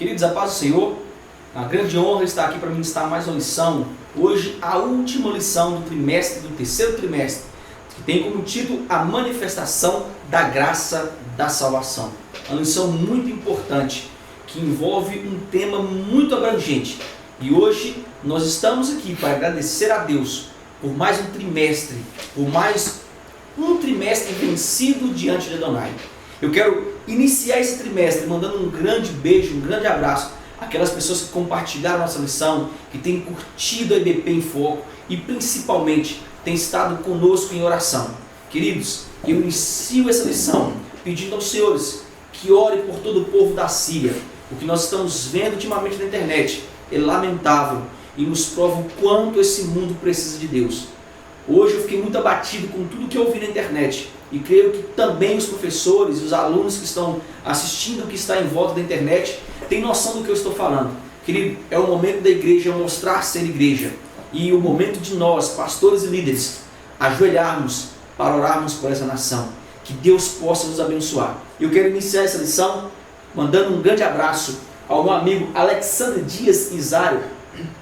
Queridos, a paz do Senhor, uma grande honra estar aqui para ministrar mais uma lição. Hoje, a última lição do trimestre, do terceiro trimestre, que tem como título a manifestação da graça da salvação. Uma lição muito importante, que envolve um tema muito abrangente. E hoje nós estamos aqui para agradecer a Deus por mais um trimestre, por mais um trimestre vencido diante de Adonai. Eu quero iniciar esse trimestre mandando um grande beijo, um grande abraço àquelas pessoas que compartilharam nossa lição, que têm curtido a EBP em Foco e principalmente têm estado conosco em oração. Queridos, eu inicio essa lição pedindo aos senhores que orem por todo o povo da Síria. O que nós estamos vendo ultimamente na internet é lamentável e nos prova o quanto esse mundo precisa de Deus. Hoje eu fiquei muito abatido com tudo que eu ouvi na internet e creio que também os professores e os alunos que estão assistindo, que está em volta da internet, têm noção do que eu estou falando. Querido, é o momento da igreja mostrar ser igreja e o momento de nós, pastores e líderes, ajoelharmos para orarmos por essa nação. Que Deus possa nos abençoar. Eu quero iniciar essa lição mandando um grande abraço ao meu amigo Alexandre Dias Isário,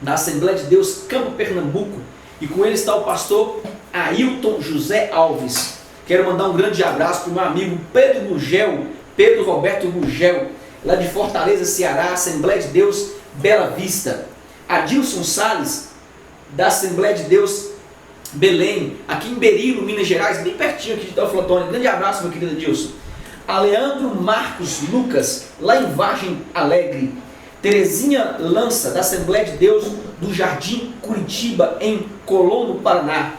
da Assembleia de Deus Campo Pernambuco, e com ele está o pastor Ailton José Alves. Quero mandar um grande abraço para o meu amigo Pedro Roberto Gugel, lá de Fortaleza, Ceará, Assembleia de Deus Bela Vista. Adilson Salles, da Assembleia de Deus Belém, aqui em Berilo, Minas Gerais, bem pertinho aqui de Teoflotone. Grande abraço, meu querido Adilson. A Leandro Marcos Lucas, lá em Vargem Alegre. Terezinha Lança, da Assembleia de Deus do Jardim Curitiba, em Colombo, Paraná.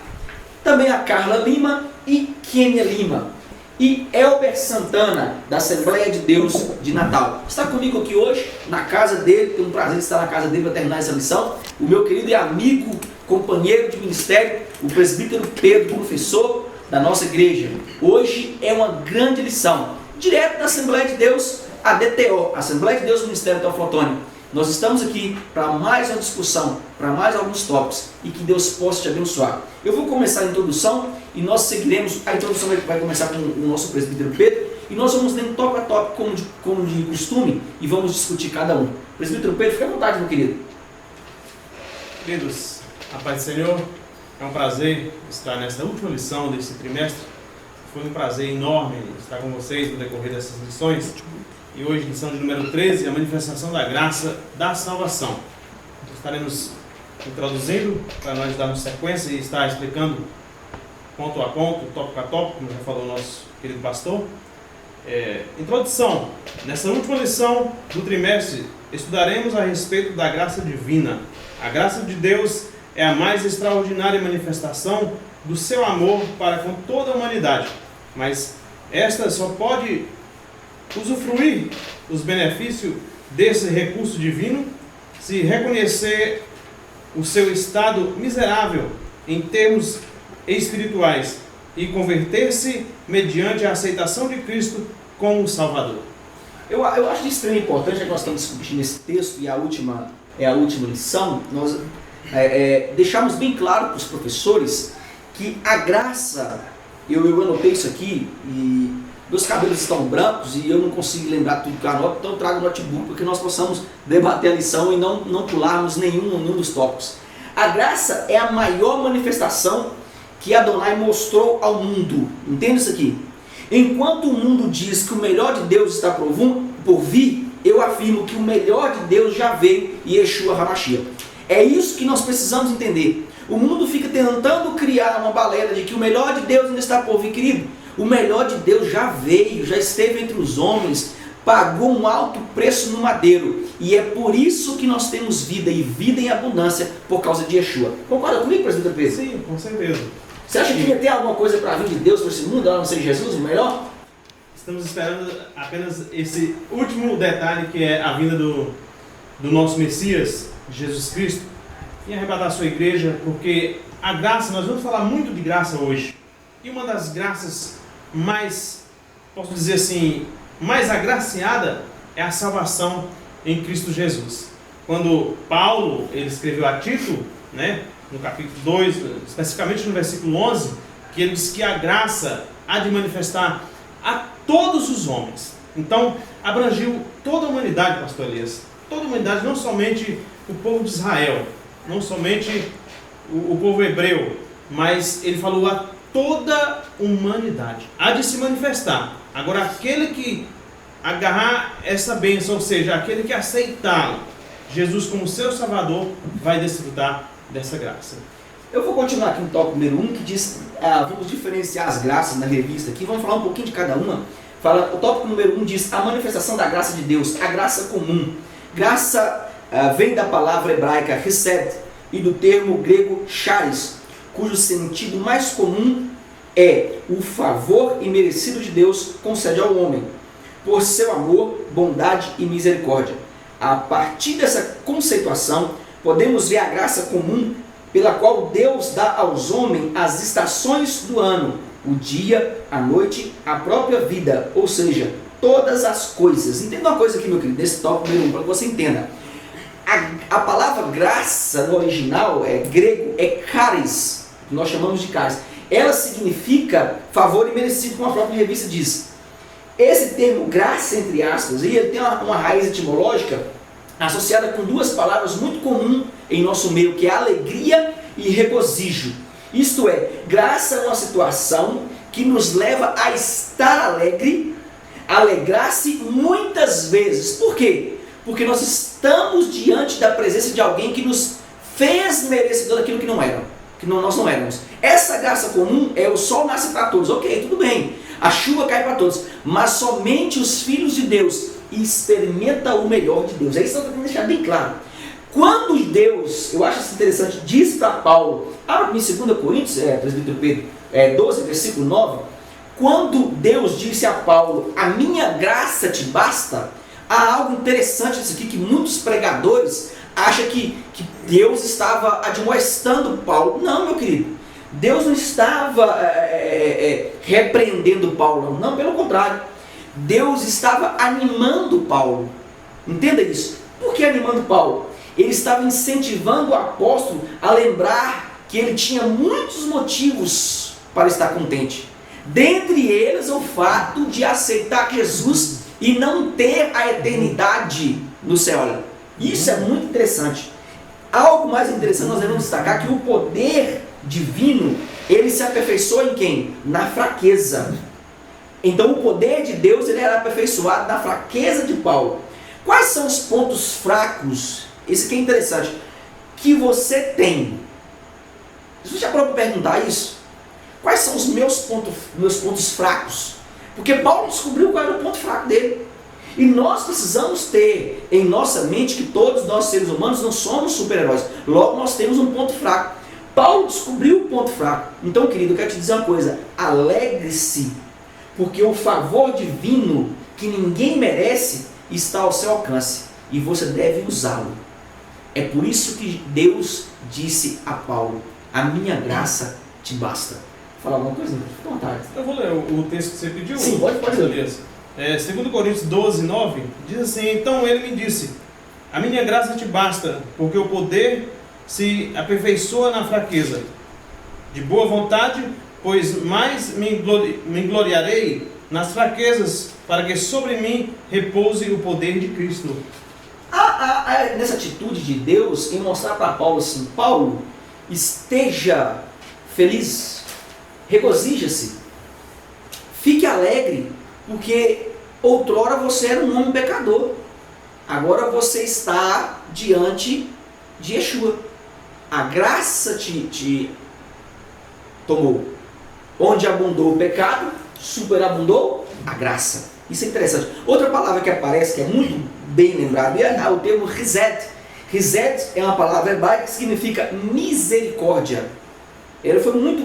Também a Carla Lima e Kênia Lima. E Elber Santana, da Assembleia de Deus de Natal. Está comigo aqui hoje, na casa dele. Tenho um prazer de estar na casa dele para terminar essa lição. O meu querido e amigo, companheiro de ministério, o presbítero Pedro, professor da nossa igreja. Hoje é uma grande lição, direto da Assembleia de Deus, a DTO, Assembleia de Deus Ministério Teoflotone. Nós estamos aqui para mais uma discussão, para mais alguns tópicos, e que Deus possa te abençoar. Eu vou começar a introdução e nós seguiremos. A introdução vai começar com o nosso presbítero Pedro, e nós vamos lendo tópico a tópico, como de costume, e vamos discutir cada um. Presbítero Pedro, fique à vontade, meu querido. Queridos, a paz do Senhor, é um prazer estar nessa última lição desse trimestre. Foi um prazer enorme estar com vocês no decorrer dessas lições. E hoje, lição de número 13, a manifestação da graça da salvação. Estaremos introduzindo para nós darmos sequência e estar explicando ponto a ponto, tópico a tópico, como já falou o nosso querido pastor. Introdução. Nessa última lição do trimestre, estudaremos a respeito da graça divina. A graça de Deus é a mais extraordinária manifestação do seu amor para com toda a humanidade. Mas esta só pode usufruir os benefícios desse recurso divino se reconhecer o seu estado miserável em termos espirituais e converter-se mediante a aceitação de Cristo como Salvador. Eu acho de extrema importância que nós estamos discutindo esse texto e a última lição, nós deixamos bem claro para os professores que a graça, eu anotei isso aqui e meus cabelos estão brancos e eu não consigo lembrar tudo que eu anoto, então eu trago o notebook para que nós possamos debater a lição e não pularmos nenhum dos tópicos. A graça é a maior manifestação que Adonai mostrou ao mundo. Entende isso aqui? Enquanto o mundo diz que o melhor de Deus está por vir, eu afirmo que o melhor de Deus já veio, Yeshua HaMashiach. É isso que nós precisamos entender. O mundo fica tentando criar uma balela de que o melhor de Deus ainda está por vir, querido. O melhor de Deus já veio, já esteve entre os homens, pagou um alto preço no madeiro. E é por isso que nós temos vida e vida em abundância por causa de Yeshua. Concorda comigo, presbítero Pedro? Sim, com certeza. Você acha que ia ter alguma coisa para vir de Deus para esse mundo, a não ser Jesus, o melhor? Estamos esperando apenas esse último detalhe, que é a vinda do nosso Messias, Jesus Cristo, e arrebatar a sua igreja, porque a graça, nós vamos falar muito de graça hoje. E uma das graças mais, posso dizer assim, mais agraciada é a salvação em Cristo Jesus. Quando Paulo ele escreveu a Tito, no capítulo 2, especificamente no versículo 11, que ele diz que a graça há de manifestar a todos os homens. Então, abrangiu toda a humanidade, pastor Elias. toda a humanidade, não somente o povo de Israel, não somente o povo hebreu, mas ele falou a toda a humanidade. Há de se manifestar. Agora, aquele que agarrar essa bênção, ou seja, aquele que aceitar Jesus como seu Salvador, vai desfrutar dessa graça. Eu vou continuar aqui no tópico número 1, que diz, vamos diferenciar as graças na revista aqui, vamos falar um pouquinho de cada uma. O tópico número 1 diz, a manifestação da graça de Deus, a graça comum. Graça vem da palavra hebraica hesed e do termo grego charis, cujo sentido mais comum é o favor imerecido de Deus concede ao homem, por seu amor, bondade e misericórdia. A partir dessa conceituação, podemos ver a graça comum pela qual Deus dá aos homens as estações do ano, o dia, a noite, a própria vida, ou seja, todas as coisas. Entenda uma coisa aqui, meu querido, nesse tópico número 1, para que você entenda. A palavra graça no original grego é charis, que nós chamamos de charis. Ela significa favor imerecido, como a própria revista diz. Esse termo graça, entre aspas, ele tem uma raiz etimológica associada com duas palavras muito comuns em nosso meio, que é alegria e regozijo. Isto é, graça é uma situação que nos leva a estar alegre, alegrar-se muitas vezes. Por quê? Porque nós estamos diante da presença de alguém que nos fez merecedor daquilo que não eram, nós não éramos. Essa graça comum é o sol nasce para todos, ok, tudo bem, a chuva cai para todos, mas somente os filhos de Deus experimentam o melhor de Deus. É isso que eu tenho que deixar bem claro. Quando Deus, eu acho isso interessante, diz para Paulo, abra em 2 Coríntios, presbítero Pedro, 12, versículo 9, quando Deus disse a Paulo, a minha graça te basta, há algo interessante nisso aqui, que muitos pregadores acham que Deus estava admoestando Paulo. Não, meu querido, Deus não estava repreendendo Paulo, não, pelo contrário, Deus estava animando Paulo. Entenda isso. Por que animando Paulo? Ele estava incentivando o apóstolo a lembrar que ele tinha muitos motivos para estar contente. Dentre eles, o fato de aceitar Jesus e não ter a eternidade no céu. Isso é muito interessante. Algo mais interessante, nós devemos destacar que o poder divino, ele se aperfeiçoa em quem? Na fraqueza. Então o poder de Deus, ele era aperfeiçoado na fraqueza de Paulo. Quais são os pontos fracos? Esse aqui é interessante. Que você tem. Você já parou para perguntar isso? Quais são os meus pontos fracos? Porque Paulo descobriu qual era o ponto fraco dele. E nós precisamos ter em nossa mente que todos nós seres humanos não somos super-heróis. Logo nós temos um ponto fraco. Paulo descobriu o ponto fraco. Então, querido, eu quero te dizer uma coisa. Alegre-se, porque o favor divino que ninguém merece está ao seu alcance. E você deve usá-lo. É por isso que Deus disse a Paulo, a minha graça te basta. Falar alguma coisa? Fica à vontade. Eu vou ler o texto que você pediu. Sim, pode ler. Beleza. 2 Coríntios 12, 9, diz assim, então ele me disse, a minha graça te basta, porque o poder se aperfeiçoa na fraqueza. De boa vontade, pois mais me gloriarei nas fraquezas, para que sobre mim repouse o poder de Cristo. Nessa atitude de Deus em mostrar para Paulo assim, Paulo, esteja feliz, regozija-se, fique alegre, porque outrora você era um homem pecador, agora você está diante de Yeshua. A graça te tomou. Onde abundou o pecado, superabundou a graça. Isso é interessante. Outra palavra que aparece, que é muito bem lembrada, é o termo hesed. Hesed é uma palavra hebraica que significa misericórdia. Ele foi muito...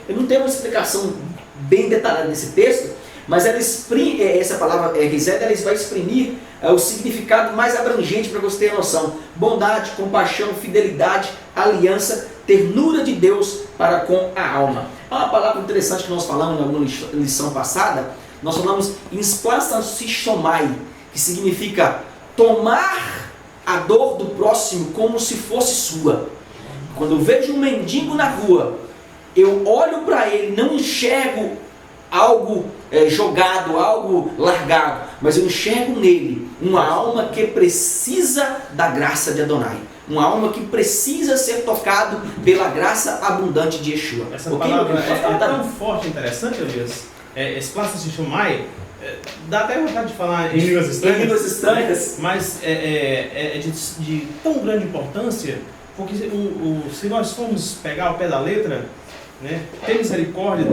eu não tenho uma explicação bem detalhada nesse texto, mas ela exprime, essa palavra hesed, ela vai exprimir o significado mais abrangente para você ter noção. Bondade, compaixão, fidelidade, aliança, ternura de Deus para com a alma. É uma palavra interessante que nós falamos em alguma lição passada. Nós falamos insplastansishomai, que significa tomar a dor do próximo como se fosse sua. Quando eu vejo um mendigo na rua, eu olho para ele, não enxergo algo jogado, algo largado, mas eu enxergo nele Uma alma que precisa da graça de Adonai. Uma alma que precisa ser tocado pela graça abundante de Yeshua. Essa palavra é tão forte e interessante, Elias. Esse plástico Shishomai, dá até vontade de falar em línguas estranhas. Em línguas estranhas. Mas é de tão grande importância, porque se nós formos pegar ao pé da letra, né, ter misericórdia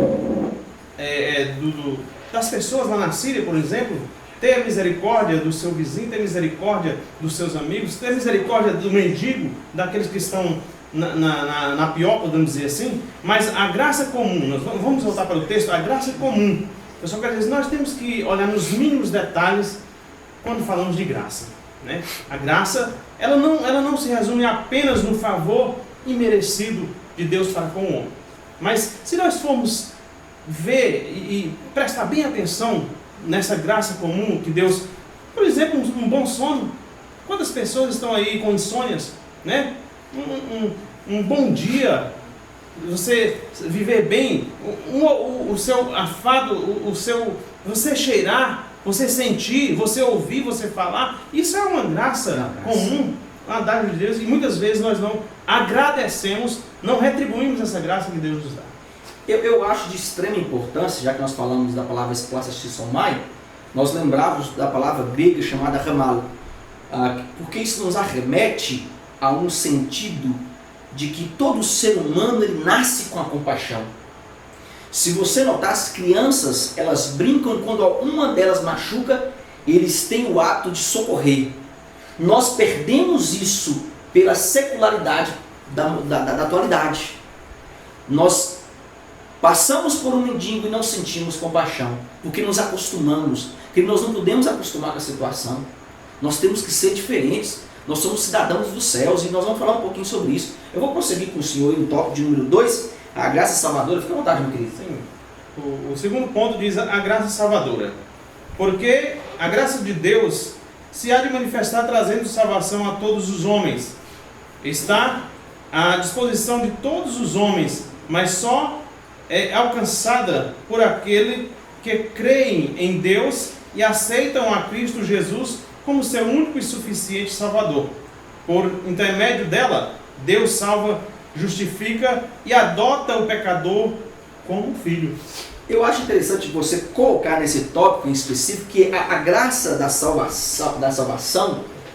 das pessoas lá na Síria, por exemplo, ter misericórdia do seu vizinho, ter misericórdia dos seus amigos, ter misericórdia do mendigo, daqueles que estão na pior, podemos dizer assim, mas a graça comum, nós vamos voltar para o texto, a graça comum. Eu só quero dizer, nós temos que olhar nos mínimos detalhes quando falamos de graça, né? A graça, ela não se resume apenas no favor imerecido de Deus para com o homem. Mas se nós formos ver e prestar bem atenção nessa graça comum que Deus, por exemplo, um bom sono. Quantas pessoas estão aí com insônias, né? Um bom dia, você viver bem, o seu afado, você cheirar, você sentir, você ouvir, você falar, isso é uma graça comum, uma dádiva de Deus, e muitas vezes nós não agradecemos, não retribuímos essa graça que Deus nos dá. Eu acho de extrema importância, já que nós falamos da palavra esplaça shishomai, nós lembrávamos da palavra grega chamada ramal, porque isso nos arremete a um sentido de que todo ser humano ele nasce com a compaixão. Se você notar, as crianças, elas brincam quando uma delas machuca, eles têm o ato de socorrer. Nós perdemos isso pela secularidade da atualidade. Nós passamos por um mendigo e não sentimos compaixão, porque nos acostumamos, porque nós não podemos acostumar com a situação. Nós temos que ser diferentes, nós somos cidadãos dos céus e nós vamos falar um pouquinho sobre isso. Eu vou prosseguir com o senhor no tópico de número 2, a graça salvadora. Fica à vontade, meu querido. Sim. O segundo ponto diz a graça salvadora, porque a graça de Deus se há de manifestar trazendo salvação a todos os homens. Está à disposição de todos os homens, mas só é alcançada por aquele que creem em Deus e aceitam a Cristo Jesus como seu único e suficiente Salvador. Por intermédio dela, Deus salva, justifica e adota o pecador como filho. Eu acho interessante você colocar nesse tópico em específico que a graça da salvação,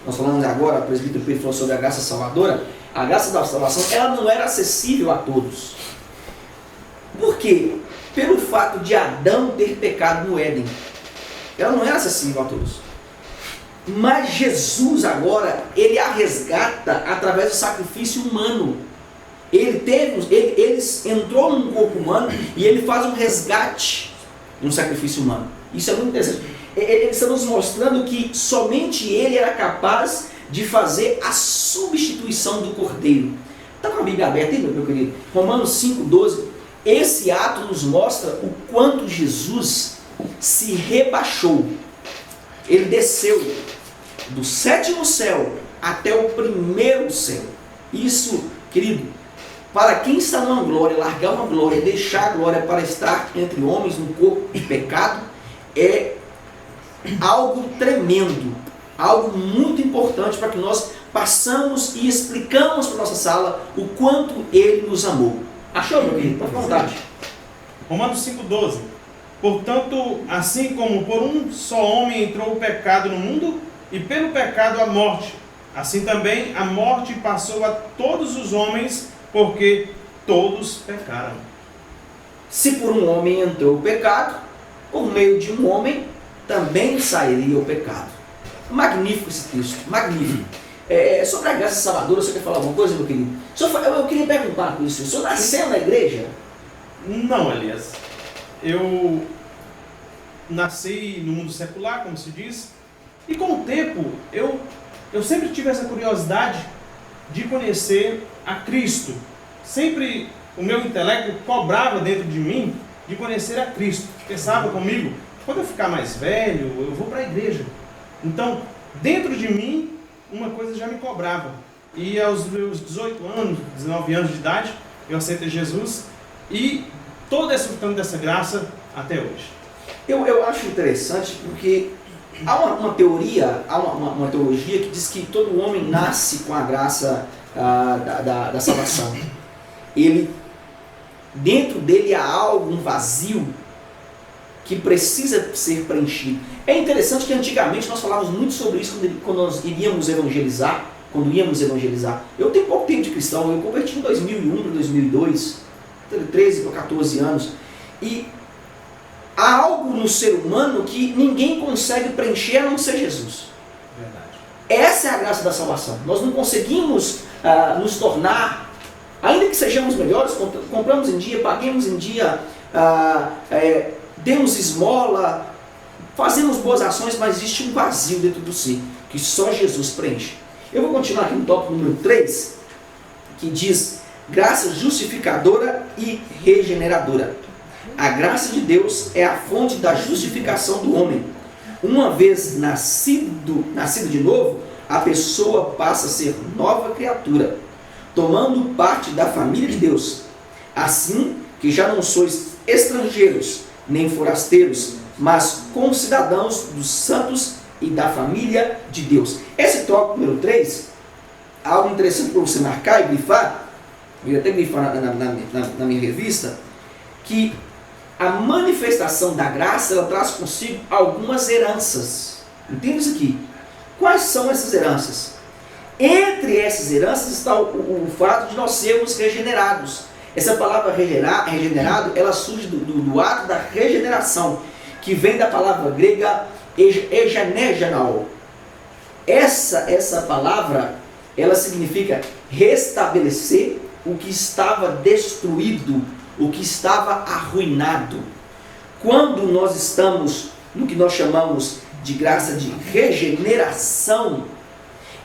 nós falamos agora, o presbítero Pedro falou sobre a graça salvadora, a graça da salvação, ela não era acessível a todos. Por quê? Pelo fato de Adão ter pecado no Éden. Ela não era acessível a todos. Mas Jesus agora, ele a resgata através do sacrifício humano. Ele entrou num corpo humano e ele faz um resgate no sacrifício humano. Isso é muito interessante. Ele está nos mostrando que somente ele era capaz de fazer a substituição do cordeiro. Está com a Bíblia aberta aí, meu querido? Romanos 5,12. Esse ato nos mostra o quanto Jesus se rebaixou. Ele desceu do 7º céu até o 1º céu. Isso, querido, para quem está numa glória, largar uma glória, deixar a glória para estar entre homens no corpo de pecado, é algo tremendo, algo muito importante para que nós passamos e explicamos para a nossa sala o quanto ele nos amou. Achou, meu querido? Por vontade. Romanos 5,12. Portanto, assim como por um só homem entrou o pecado no mundo, e pelo pecado a morte, assim também a morte passou a todos os homens, porque todos pecaram. Se por um homem entrou o pecado, por meio de um homem também sairia o pecado. Magnífico esse texto, magnífico. Sobre a graça salvadora, você quer falar alguma coisa, meu querido? Eu queria perguntar com isso. O senhor nasceu na igreja? Não, Elias. Eu nasci no mundo secular, como se diz, e com o tempo eu sempre tive essa curiosidade de conhecer a Cristo. Sempre o meu intelecto cobrava dentro de mim de conhecer a Cristo. Pensava comigo, quando eu ficar mais velho, eu vou para a igreja. Então, dentro de mim, uma coisa já me cobrava. E aos meus 18 anos, 19 anos de idade, eu aceitei Jesus e estou desfrutando dessa graça até hoje. Eu acho interessante porque Há uma teoria, há uma teologia que diz que todo homem nasce com a graça da salvação. Dentro dele há algo, um vazio, que precisa ser preenchido. É interessante que antigamente nós falávamos muito sobre isso quando nós íamos evangelizar. Eu tenho pouco tempo de cristão, eu converti em 2001 para 2002, 13 para 14 anos. E há algo no ser humano que ninguém consegue preencher a não ser Jesus. Verdade. Essa é a graça da salvação. Nós não conseguimos nos tornar, ainda que sejamos melhores, compramos em dia, paguemos em dia, demos esmola, fazemos boas ações, mas existe um vazio dentro do ser, que só Jesus preenche. Eu vou continuar aqui no tópico número 3, que diz graça justificadora e regeneradora. A graça de Deus é a fonte da justificação do homem. Uma vez nascido de novo, a pessoa passa a ser nova criatura, tomando parte da família de Deus. Assim que já não sois estrangeiros, nem forasteiros, mas concidadãos dos santos e da família de Deus. Esse tópico número 3, algo interessante para você marcar e grifar, eu ia até grifar na minha revista, que a manifestação da graça, ela traz consigo algumas heranças. Entenda isso aqui. Quais são essas heranças? Entre essas heranças está o fato de nós sermos regenerados. Essa palavra regenerado, ela surge do ato da regeneração, que vem da palavra grega egenegenal. Essa palavra, ela significa restabelecer o que estava destruído, o que estava arruinado. Quando nós estamos no que nós chamamos de graça de regeneração,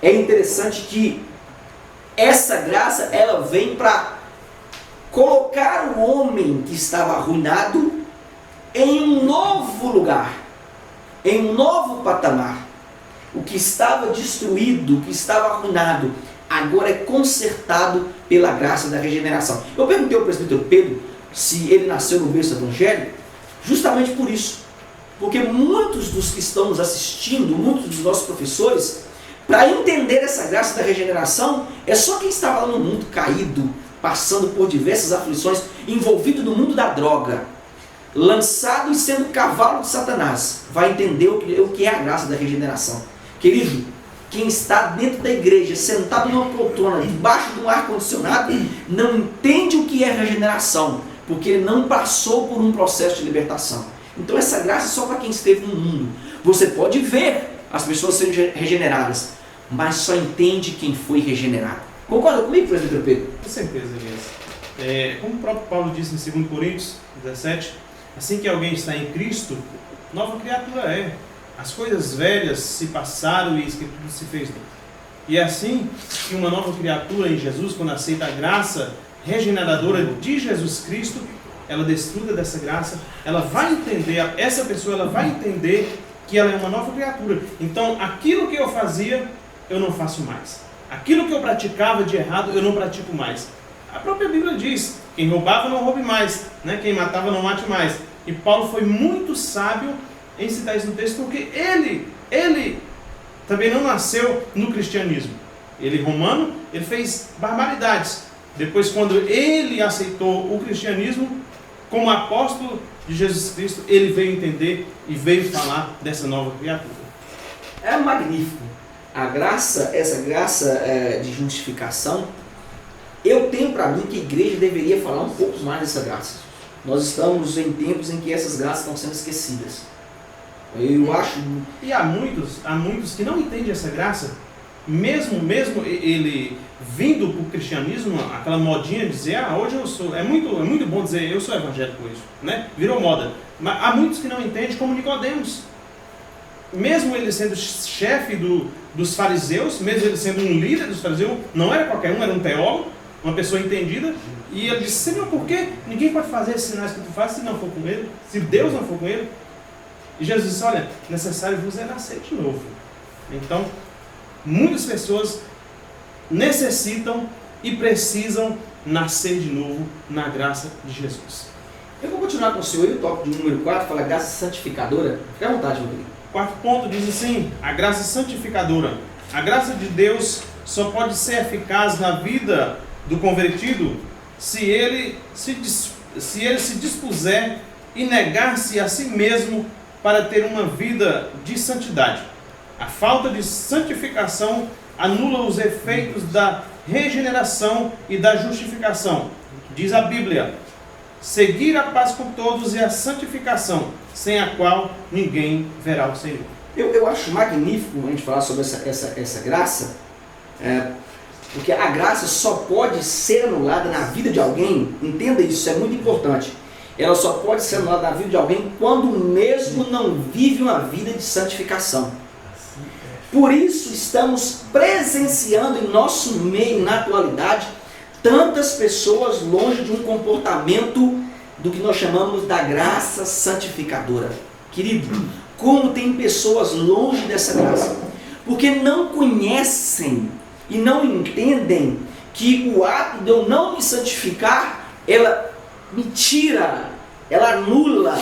é interessante que essa graça, ela vem para colocar o homem que estava arruinado em um novo lugar, em um novo patamar. O que estava destruído, o que estava arruinado, agora é consertado pela graça da regeneração. Eu perguntei ao presbítero Pedro se ele nasceu no berço evangélico, justamente por isso. Porque muitos dos que estão nos assistindo, muitos dos nossos professores, para entender essa graça da regeneração, é só quem estava lá no mundo caído, passando por diversas aflições, envolvido no mundo da droga, lançado e sendo cavalo de Satanás, vai entender o que é a graça da regeneração. Querido, quem está dentro da igreja, sentado numa poltrona, debaixo de um ar-condicionado, não entende o que é regeneração, porque ele não passou por um processo de libertação. Então essa graça é só para quem esteve no mundo. Você pode ver as pessoas sendo regeneradas, mas só entende quem foi regenerado. Concorda comigo, presbítero Pedro? Com certeza, Elias. Como o próprio Paulo disse em 2 Coríntios 17, assim que alguém está em Cristo, nova criatura é. As coisas velhas se passaram e tudo se fez novo. E é assim que uma nova criatura em Jesus, quando aceita a graça regeneradora de Jesus Cristo, ela desfruta dessa graça, ela vai entender, essa pessoa ela vai entender que ela é uma nova criatura. Então, aquilo que eu fazia, eu não faço mais. Aquilo que eu praticava de errado, eu não pratico mais. A própria Bíblia diz, quem roubava não roube mais, né? Quem matava não mate mais. E Paulo foi muito sábio em citar isso no texto, porque ele também não nasceu no cristianismo. Ele, romano, ele fez barbaridades. Depois, quando ele aceitou o cristianismo, como apóstolo de Jesus Cristo, ele veio entender e veio falar dessa nova criatura. É magnífico. Essa graça de justificação, eu tenho para mim que a igreja deveria falar um pouco mais dessa graça. Nós estamos em tempos em que essas graças estão sendo esquecidas. Eu acho... E há muitos que não entendem essa graça, mesmo ele vindo para o cristianismo, aquela modinha de dizer, hoje eu sou... É muito bom dizer, eu sou evangélico hoje, né? Virou moda. Mas há muitos que não entendem, como Nicodemos. Mesmo ele sendo chefe dos fariseus, mesmo ele sendo um líder dos fariseus, não era qualquer um, era um teólogo, uma pessoa entendida, e ele disse, Senhor, por que ninguém pode fazer esses sinais que tu fazes se não for com ele? Se Deus não for com ele? E Jesus disse, olha, necessário vos é nascer de novo. Então, muitas pessoas necessitam e precisam nascer de novo na graça de Jesus. Eu vou continuar com o senhor e o tópico de número 4, fala graça santificadora. Fique à vontade, meu querido. Quarto ponto diz assim: a graça santificadora. A graça de Deus só pode ser eficaz na vida do convertido se ele se dispuser e negar-se a si mesmo para ter uma vida de santidade. A falta de santificação anula os efeitos da regeneração e da justificação. Diz a Bíblia: seguir a paz com todos e a santificação, sem a qual ninguém verá o Senhor. Eu acho magnífico a gente falar sobre essa graça, porque a graça só pode ser anulada na vida de alguém, entenda isso, é muito importante. Ela só pode ser anulada na vida de alguém quando mesmo não vive uma vida de santificação. Por isso estamos presenciando em nosso meio, na atualidade, tantas pessoas longe de um comportamento do que nós chamamos da graça santificadora. Querido, como tem pessoas longe dessa graça? Porque não conhecem e não entendem que o ato de eu não me santificar, ela me tira, ela anula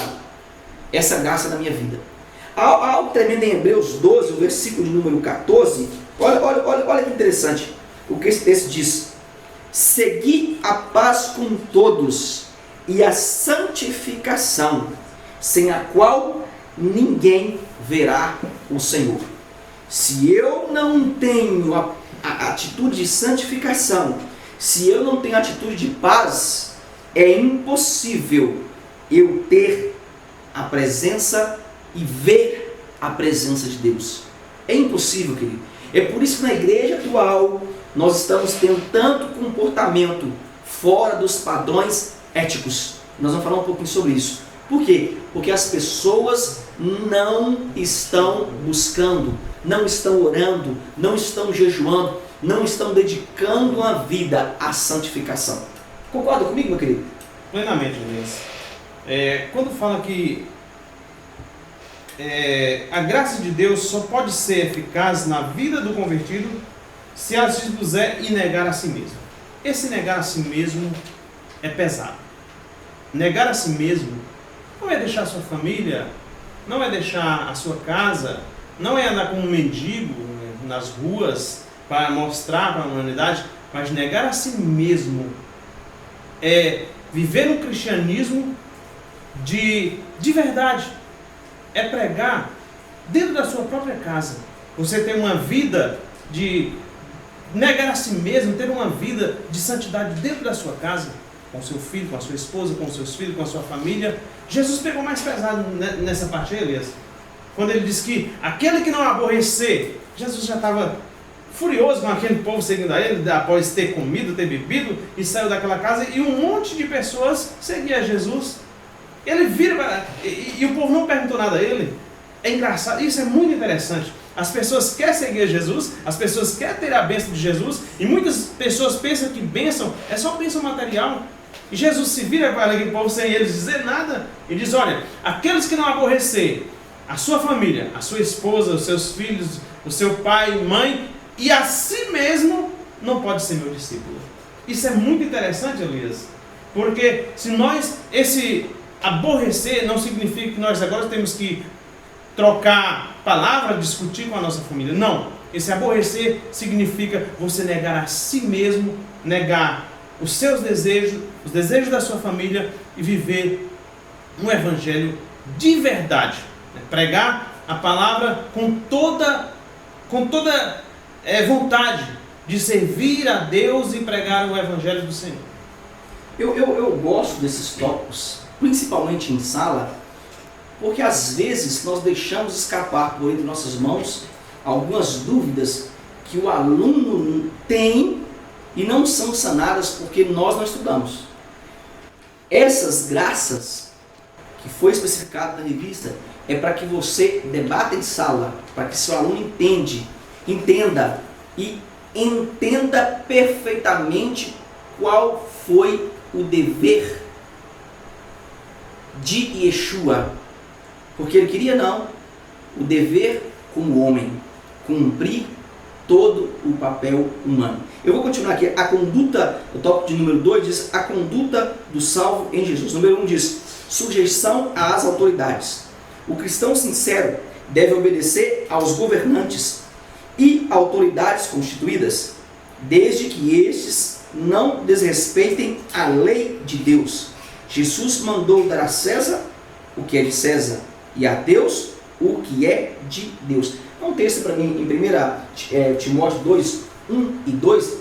essa graça da minha vida. Há algo tremendo em Hebreus 12, o versículo de número 14. Olha que interessante o que esse texto diz: segui a paz com todos e a santificação, sem a qual ninguém verá o Senhor. Se eu não tenho a atitude de santificação, se eu não tenho a atitude de paz, é impossível eu ter a presença e ver a presença de Deus. É impossível, querido. É por isso que na igreja atual nós estamos tendo tanto comportamento fora dos padrões éticos. Nós vamos falar um pouquinho sobre isso. Por quê? Porque as pessoas não estão buscando, não estão orando, não estão jejuando, não estão dedicando a vida à santificação. Concorda comigo, meu querido? Plenamente, Luiz. Quando fala que a graça de Deus só pode ser eficaz na vida do convertido se ela se dispuser e negar a si mesmo. Esse negar a si mesmo é pesado. Negar a si mesmo não é deixar a sua família, não é deixar a sua casa, não é andar como um mendigo nas ruas para mostrar para a humanidade, mas negar a si mesmo é viver um cristianismo de verdade. É pregar dentro da sua própria casa. Você ter uma vida de negar a si mesmo, ter uma vida de santidade dentro da sua casa, com seu filho, com a sua esposa, com os seus filhos, com a sua família. Jesus pegou mais pesado nessa parte aí, Elias. Quando ele disse que aquele que não aborrecer, Jesus já estava furioso com aquele povo seguindo a ele, após ter comido, ter bebido, e saiu daquela casa, e um monte de pessoas seguia Jesus. Ele vira e o povo não perguntou nada a ele. É engraçado, isso é muito interessante. As pessoas querem seguir Jesus, as pessoas querem ter a bênção de Jesus, e muitas pessoas pensam que bênção é só bênção material. E Jesus se vira para aquele povo sem eles dizer nada, e diz: olha, aqueles que não aborrecer a sua família, a sua esposa, os seus filhos, o seu pai, mãe, e a si mesmo, não pode ser meu discípulo. Isso é muito interessante, Elias, porque se nós, esse aborrecer não significa que nós agora temos que trocar palavra, discutir com a nossa família. Não. Esse aborrecer significa você negar a si mesmo, negar os seus desejos, os desejos da sua família e viver um evangelho de verdade. Pregar a palavra com toda vontade de servir a Deus e pregar o evangelho do Senhor. Eu gosto desses tópicos, principalmente em sala, porque às vezes nós deixamos escapar por entre nossas mãos algumas dúvidas que o aluno tem e não são sanadas porque nós não estudamos. Essas graças que foi especificado na revista é para que você debata em sala, para que seu aluno entenda e entenda perfeitamente qual foi o dever de Yeshua, porque ele queria o dever como homem, cumprir todo o papel humano. Eu vou continuar aqui. A conduta, o tópico de número 2 diz a conduta do salvo em Jesus. Número 1 diz sujeição às autoridades. O cristão sincero deve obedecer aos governantes e autoridades constituídas, desde que estes não desrespeitem a lei de Deus. Jesus mandou dar a César o que é de César e a Deus o que é de Deus. Um texto para mim em 1 Timóteo 2, 1 e 2.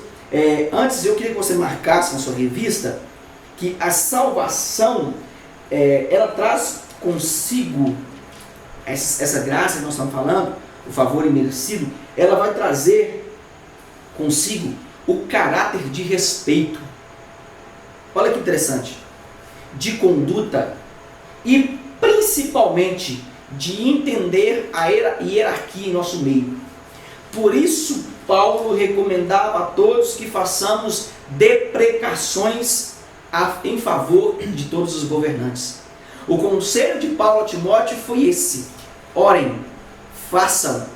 Antes eu queria que você marcasse na sua revista que a salvação ela traz consigo essa graça que nós estamos falando, o favor imerecido, ela vai trazer consigo o caráter de respeito. Olha que interessante. De conduta e principalmente de entender a hierarquia em nosso meio. Por isso, Paulo recomendava a todos que façamos deprecações em favor de todos os governantes. O conselho de Paulo a Timóteo foi esse: orem, façam,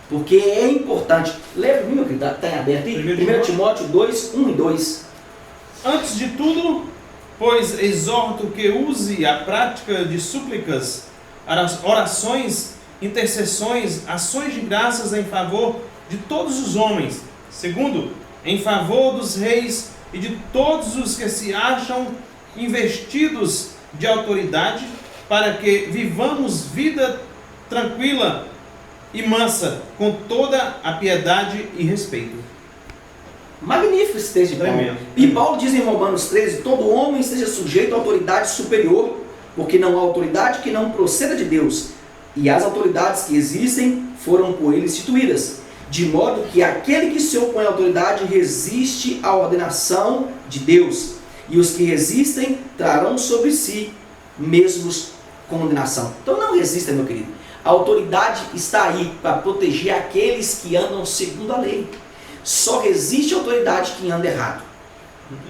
porque é importante. Lembra, meu querido, está em aberto aí? 1 Timóteo 2, 1 e 2. Antes de tudo, pois exorto que use a prática de súplicas, orações, intercessões, ações de graças em favor de todos os homens. Segundo, em favor dos reis e de todos os que se acham investidos de autoridade, para que vivamos vida tranquila e mansa, com toda a piedade e respeito. Magnífico esse texto de Paulo. E Paulo diz em Romanos 13: todo homem esteja sujeito à autoridade superior, porque não há autoridade que não proceda de Deus, e as autoridades que existem foram por ele instituídas, de modo que aquele que se opõe à autoridade resiste à ordenação de Deus, e os que resistem trarão sobre si mesmos condenação. Então não resista, meu querido. A autoridade está aí para proteger aqueles que andam segundo a lei. Só resiste a autoridade quem anda errado.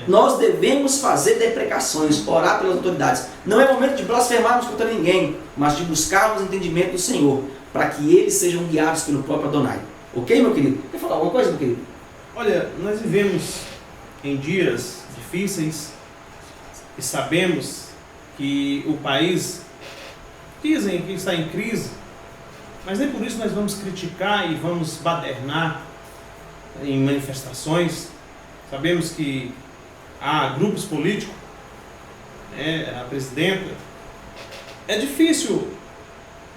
Nós devemos fazer deprecações, orar pelas autoridades. Não é momento de blasfemarmos contra ninguém, mas de buscarmos entendimento do Senhor, para que eles sejam guiados pelo próprio Adonai. Ok, meu querido? Quer falar alguma coisa, meu querido? Olha, nós vivemos em dias difíceis e sabemos que o país, dizem que está em crise, mas nem por isso nós vamos criticar e vamos badernar em manifestações. Sabemos que há grupos políticos, a presidenta. É difícil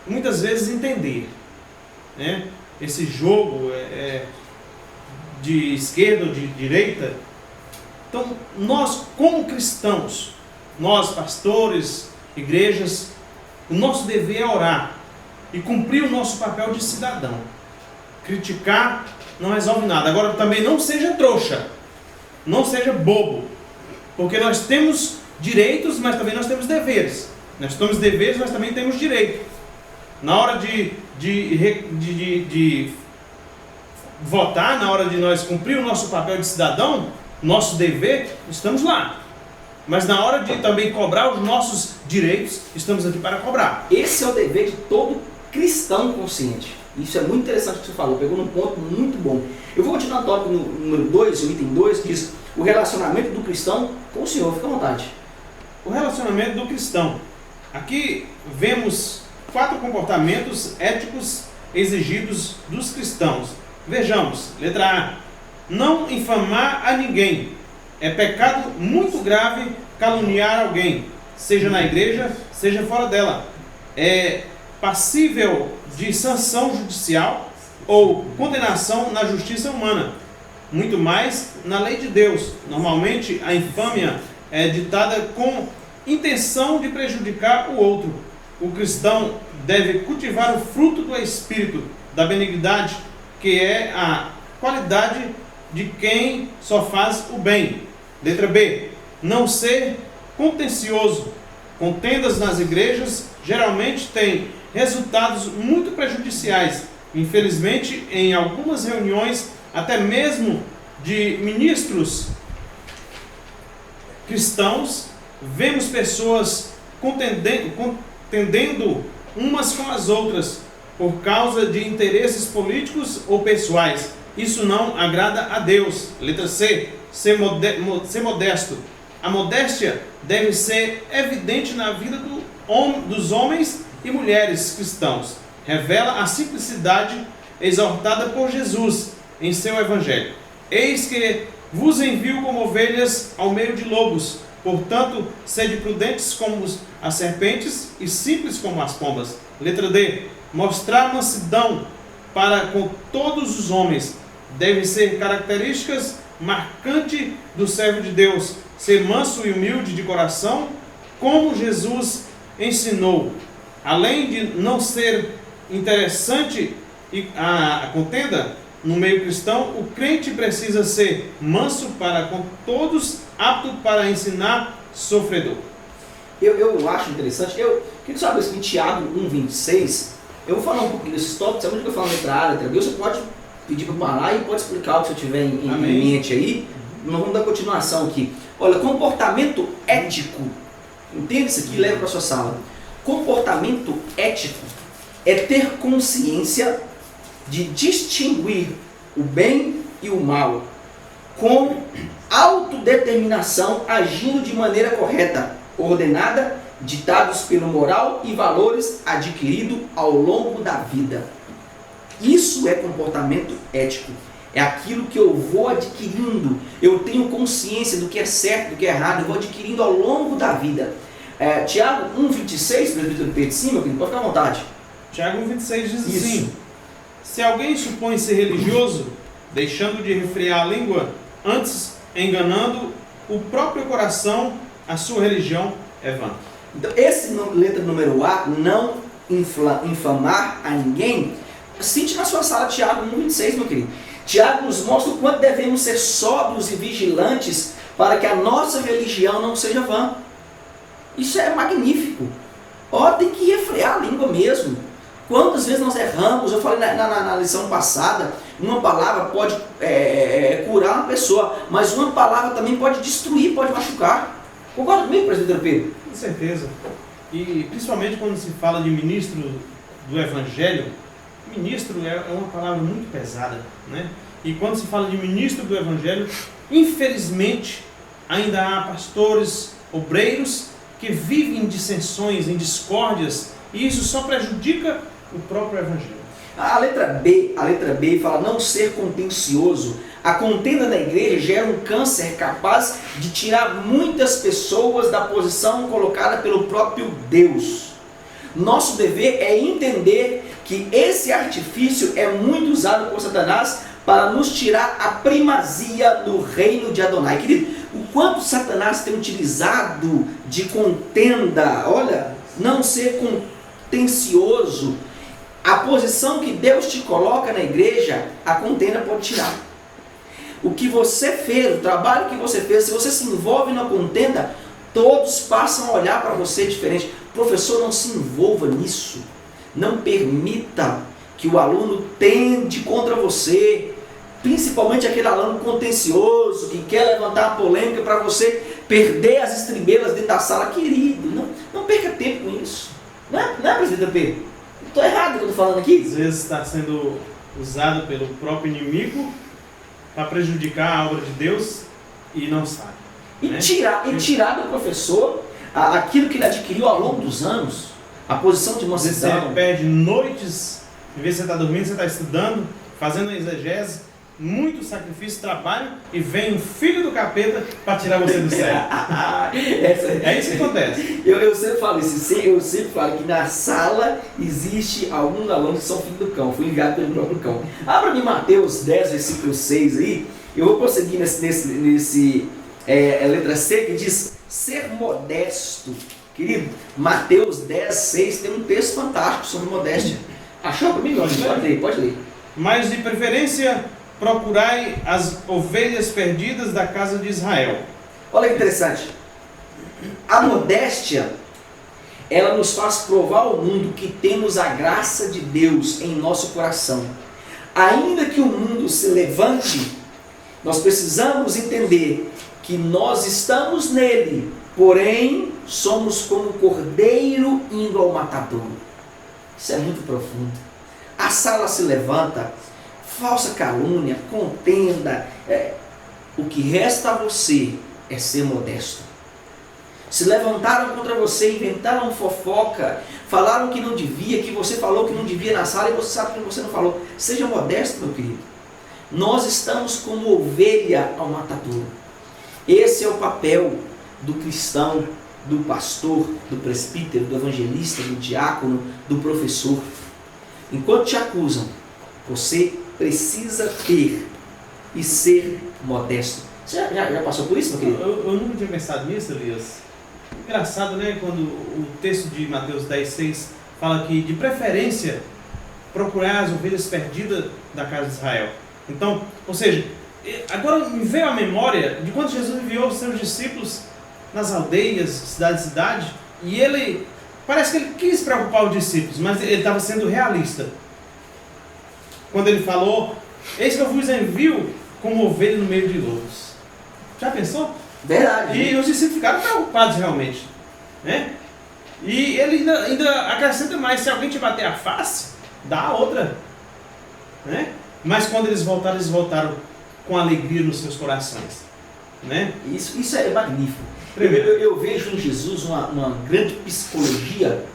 muitas vezes entender, esse jogo de esquerda ou de direita. Então nós, como cristãos, nós pastores, igrejas, o nosso dever é orar e cumprir o nosso papel de cidadão. Criticar não resolve nada. Agora também não seja trouxa, não seja bobo, porque nós temos direitos, mas também nós temos deveres. Nós temos deveres, mas também temos direito. Na hora de votar, na hora de nós cumprir o nosso papel de cidadão, nosso dever, estamos lá. Mas na hora de também cobrar os nossos direitos, estamos aqui para cobrar. Esse é o dever de todo cristão consciente. Isso é muito interessante o que você falou, pegou num ponto muito bom. Eu vou continuar no tópico número 2, o item 2, que diz o relacionamento do cristão com o Senhor. Fica à vontade. O relacionamento do cristão. Aqui vemos 4 comportamentos éticos exigidos dos cristãos. Vejamos, letra A. Não infamar a ninguém. É pecado muito grave caluniar alguém, seja na igreja, seja fora dela. É passível de sanção judicial ou condenação na justiça humana, muito mais na lei de Deus. Normalmente a infâmia é ditada com intenção de prejudicar o outro. O cristão deve cultivar o fruto do Espírito, da benignidade, que é a qualidade de quem só faz o bem. Letra B. Não ser contencioso. Contendas nas igrejas geralmente têm resultados muito prejudiciais. Infelizmente, em algumas reuniões, até mesmo de ministros cristãos, vemos pessoas contendendo umas com as outras por causa de interesses políticos ou pessoais. Isso não agrada a Deus. Letra C. Ser modesto. A modéstia deve ser evidente na vida dos homens e mulheres cristãos. revela a simplicidade exortada por Jesus em seu Evangelho. Eis que vos envio como ovelhas ao meio de lobos, portanto, sede prudentes como as serpentes e simples como as pombas. Letra D. Mostrar mansidão para com todos os homens devem ser características marcantes do servo de Deus. Ser manso e humilde de coração, como Jesus ensinou. Além de não ser interessante a contenda no meio cristão, o crente precisa ser manso para com todos, apto para ensinar, sofredor. Eu acho interessante, eu queria saber se em Tiago 1,26, eu vou falar um pouquinho desses tópicos, sabe onde que eu falo letra A, letra B, você pode pedir para parar e pode explicar o que você tiver em mente aí. Nós vamos dar continuação aqui. Olha, comportamento ético, entende isso aqui? Leva para a sua sala. Comportamento ético é ter consciência de distinguir o bem e o mal, com autodeterminação, agindo de maneira correta, ordenada, ditados pelo moral e valores adquiridos ao longo da vida. Isso é comportamento ético. É aquilo que eu vou adquirindo. Eu tenho consciência do que é certo, do que é errado. Eu vou adquirindo ao longo da vida. Tiago 1,26, presbítero Pedro, sim, meu querido, pode ficar à vontade. Tiago 1,26 diz assim: se alguém supõe ser religioso, deixando de refrear a língua, antes enganando o próprio coração, a sua religião é vã. Então, letra número A, não infamar a ninguém, cite na sua sala Tiago 1,26, meu querido. Tiago nos mostra o quanto devemos ser sóbrios e vigilantes para que a nossa religião não seja vã. Isso é magnífico. Tem que refrear a língua mesmo. Quantas vezes nós erramos? Eu falei na lição passada, uma palavra pode curar uma pessoa, mas uma palavra também pode destruir, pode machucar. Concorda comigo, presbítero Pedro? Com certeza. E principalmente quando se fala de ministro do Evangelho, ministro é uma palavra muito pesada, né? E quando se fala de ministro do Evangelho, infelizmente, ainda há pastores, obreiros, que vivem em dissensões, em discórdias, e isso só prejudica o próprio Evangelho. A letra B fala não ser contencioso. A contenda na igreja gera um câncer capaz de tirar muitas pessoas da posição colocada pelo próprio Deus. Nosso dever é entender que esse artifício é muito usado por Satanás para nos tirar a primazia do reino de Adonai. Querido, o quanto Satanás tem utilizado de contenda, olha, não ser contencioso. A posição que Deus te coloca na igreja, a contenda pode tirar. O que você fez, o trabalho que você fez, se você se envolve na contenda, todos passam a olhar para você diferente. Professor, não se envolva nisso. Não permita que o aluno tende contra você, principalmente aquele aluno contencioso, que quer levantar a polêmica para você perder as estribeiras dentro da sala. Querido, não perca tempo com isso. Não é presbítero Pedro? Estou errado o que eu estou falando aqui? Às vezes está sendo usado pelo próprio inimigo para prejudicar a obra de Deus e não sabe. E tirar do professor aquilo que ele adquiriu ao longo dos anos, a posição de mansidão. Você perde noites, em vez de você estar dormindo, você está estudando, fazendo exegese, muito sacrifício, trabalho, e vem um filho do capeta para tirar você do céu. É isso que acontece. Eu sempre falo isso, eu sempre falo que na sala existe alguns alunos que são filhos do cão, fui enviado pelo próprio cão. Abra em Mateus 10, versículo 6 aí, eu vou prosseguir nesse letra C, que diz ser modesto. Querido, Mateus 10, 6 tem um texto fantástico sobre modéstia. Achou comigo? Pode ler. Mas de preferência procurai as ovelhas perdidas da casa de Israel. Olha que interessante. A modéstia, ela nos faz provar ao mundo que temos a graça de Deus em nosso coração. Ainda que o mundo se levante, nós precisamos entender que nós estamos nele, porém somos como um cordeiro indo ao matadouro. Isso é muito profundo. A sala se levanta, falsa calúnia, contenda. O que resta a você é ser modesto. Se levantaram contra você, inventaram fofoca, falaram que não devia, que você falou que não devia na sala e você sabe que você não falou. Seja modesto, meu querido. Nós estamos como ovelha ao matadouro. Esse é o papel do cristão, do pastor, do presbítero, do evangelista, do diácono, do professor. Enquanto te acusam, você precisa ter e ser modesto. Você já passou por isso, meu querido? Eu nunca tinha pensado nisso, Elias. Engraçado, né? Quando o texto de Mateus 10,6 fala que, de preferência, procurar as ovelhas perdidas da casa de Israel. Então, ou seja, agora me veio à memória de quando Jesus enviou os seus discípulos nas aldeias, cidade, e ele, parece que ele quis preocupar os discípulos, mas ele estava sendo realista. Quando ele falou, eis que eu vos envio como ovelha no meio de lobos. Já pensou? Verdade. E os discípulos ficaram preocupados realmente, né? E ele ainda acrescenta mais, se alguém te bater a face, dá a outra, né? Mas quando eles voltaram com alegria nos seus corações, né? Isso é magnífico. Eu vejo em Jesus uma grande psicologia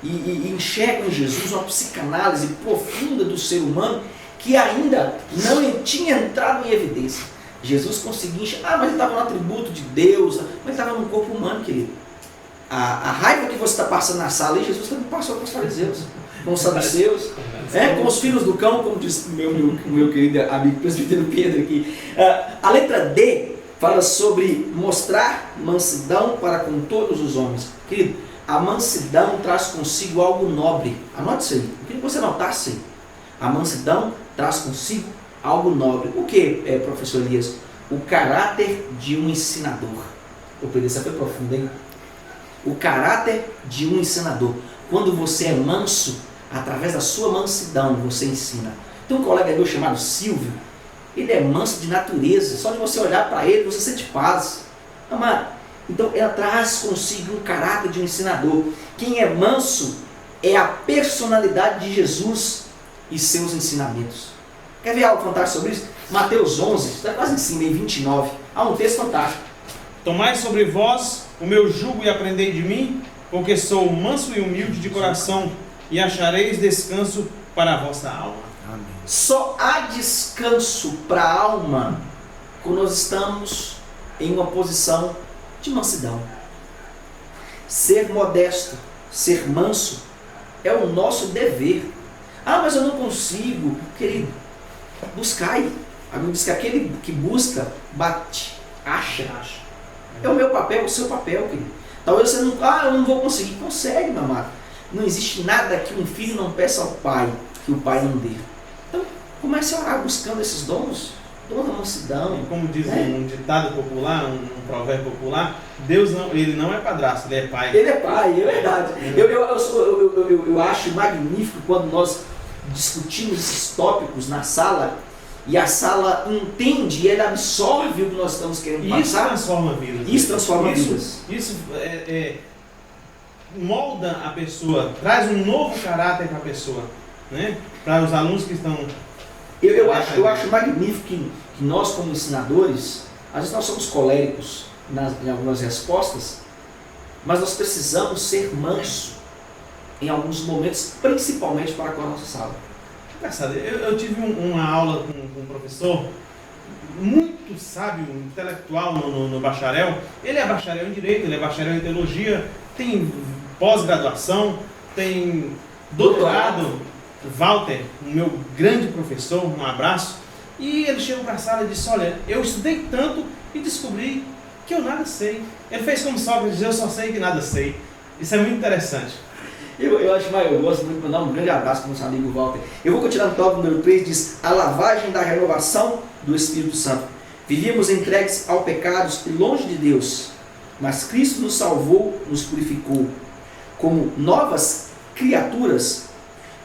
e enxergo em Jesus uma psicanálise profunda do ser humano que ainda não tinha entrado em evidência. Jesus conseguia enxergar, mas ele estava no atributo de Deus, mas ele estava no corpo humano, querido. A raiva que você está passando na sala, e Jesus também passou com os fariseus, com os saduceus, com os filhos do cão, como disse o meu querido amigo presbítero Pedro aqui. A letra D fala sobre mostrar mansidão para com todos os homens. Querido, a mansidão traz consigo algo nobre. Anote isso aí. Eu queria que você anotasse aí. A mansidão traz consigo algo nobre. O que, professor Elias? O caráter de um ensinador. O Pedro, essa foi profunda, hein? O caráter de um ensinador. Quando você é manso, através da sua mansidão, você ensina. Tem um colega meu chamado Silvio. Ele é manso de natureza. Só de você olhar para ele, você sente paz. Amado. Então, ela traz consigo um caráter de um ensinador. Quem é manso é a personalidade de Jesus e seus ensinamentos. Quer ver algo fantástico sobre isso? Mateus 11, está quase em cima, em 29. Há um texto fantástico. Tomai sobre vós o meu jugo e aprendei de mim, porque sou manso e humilde de coração, e achareis descanso para a vossa alma. Amém. Só há descanso para a alma quando nós estamos em uma posição de mansidão. Ser modesto, ser manso, é o nosso dever. Ah, mas eu não consigo. Querido, buscai. A Bíblia diz que aquele que busca, bate, acha. É o meu papel, o seu papel, querido. Talvez você não... eu não vou conseguir. Consegue, meu amado. Não existe nada que um filho não peça ao pai, que o pai não dê. Então, comece a orar buscando esses dons. Dom da mansidão. Como diz um ditado popular, um provérbio popular, Deus ele não é padrasto, ele é pai. Ele é pai, é verdade. Eu acho magnífico quando nós discutimos esses tópicos na sala e a sala entende e ela absorve o que nós estamos querendo passar. Isso transforma vidas. Isso transforma vidas. Isso molda a pessoa, traz um novo caráter para a pessoa, né? Para os alunos que estão... Eu acho magnífico que nós, como ensinadores, às vezes nós somos coléricos em algumas respostas, mas nós precisamos ser mansos em alguns momentos, principalmente para com a nossa sala. Engraçado, eu tive uma aula com um professor muito sábio, intelectual no bacharel. Ele é bacharel em Direito, ele é bacharel em Teologia, tem pós-graduação, tem doutorado. Walter, o meu grande professor, um abraço. E ele chegou para a sala e disse: olha, eu estudei tanto e descobri que eu nada sei. Ele fez como Sócrates: eu só sei que nada sei. Isso é muito interessante. Eu gosto muito de mandar um grande abraço para o nosso amigo Walter. Eu vou continuar no tópico número 3, diz: a lavagem da renovação do Espírito Santo. Vivíamos entregues ao pecado e longe de Deus, mas Cristo nos salvou, nos purificou. Como novas criaturas,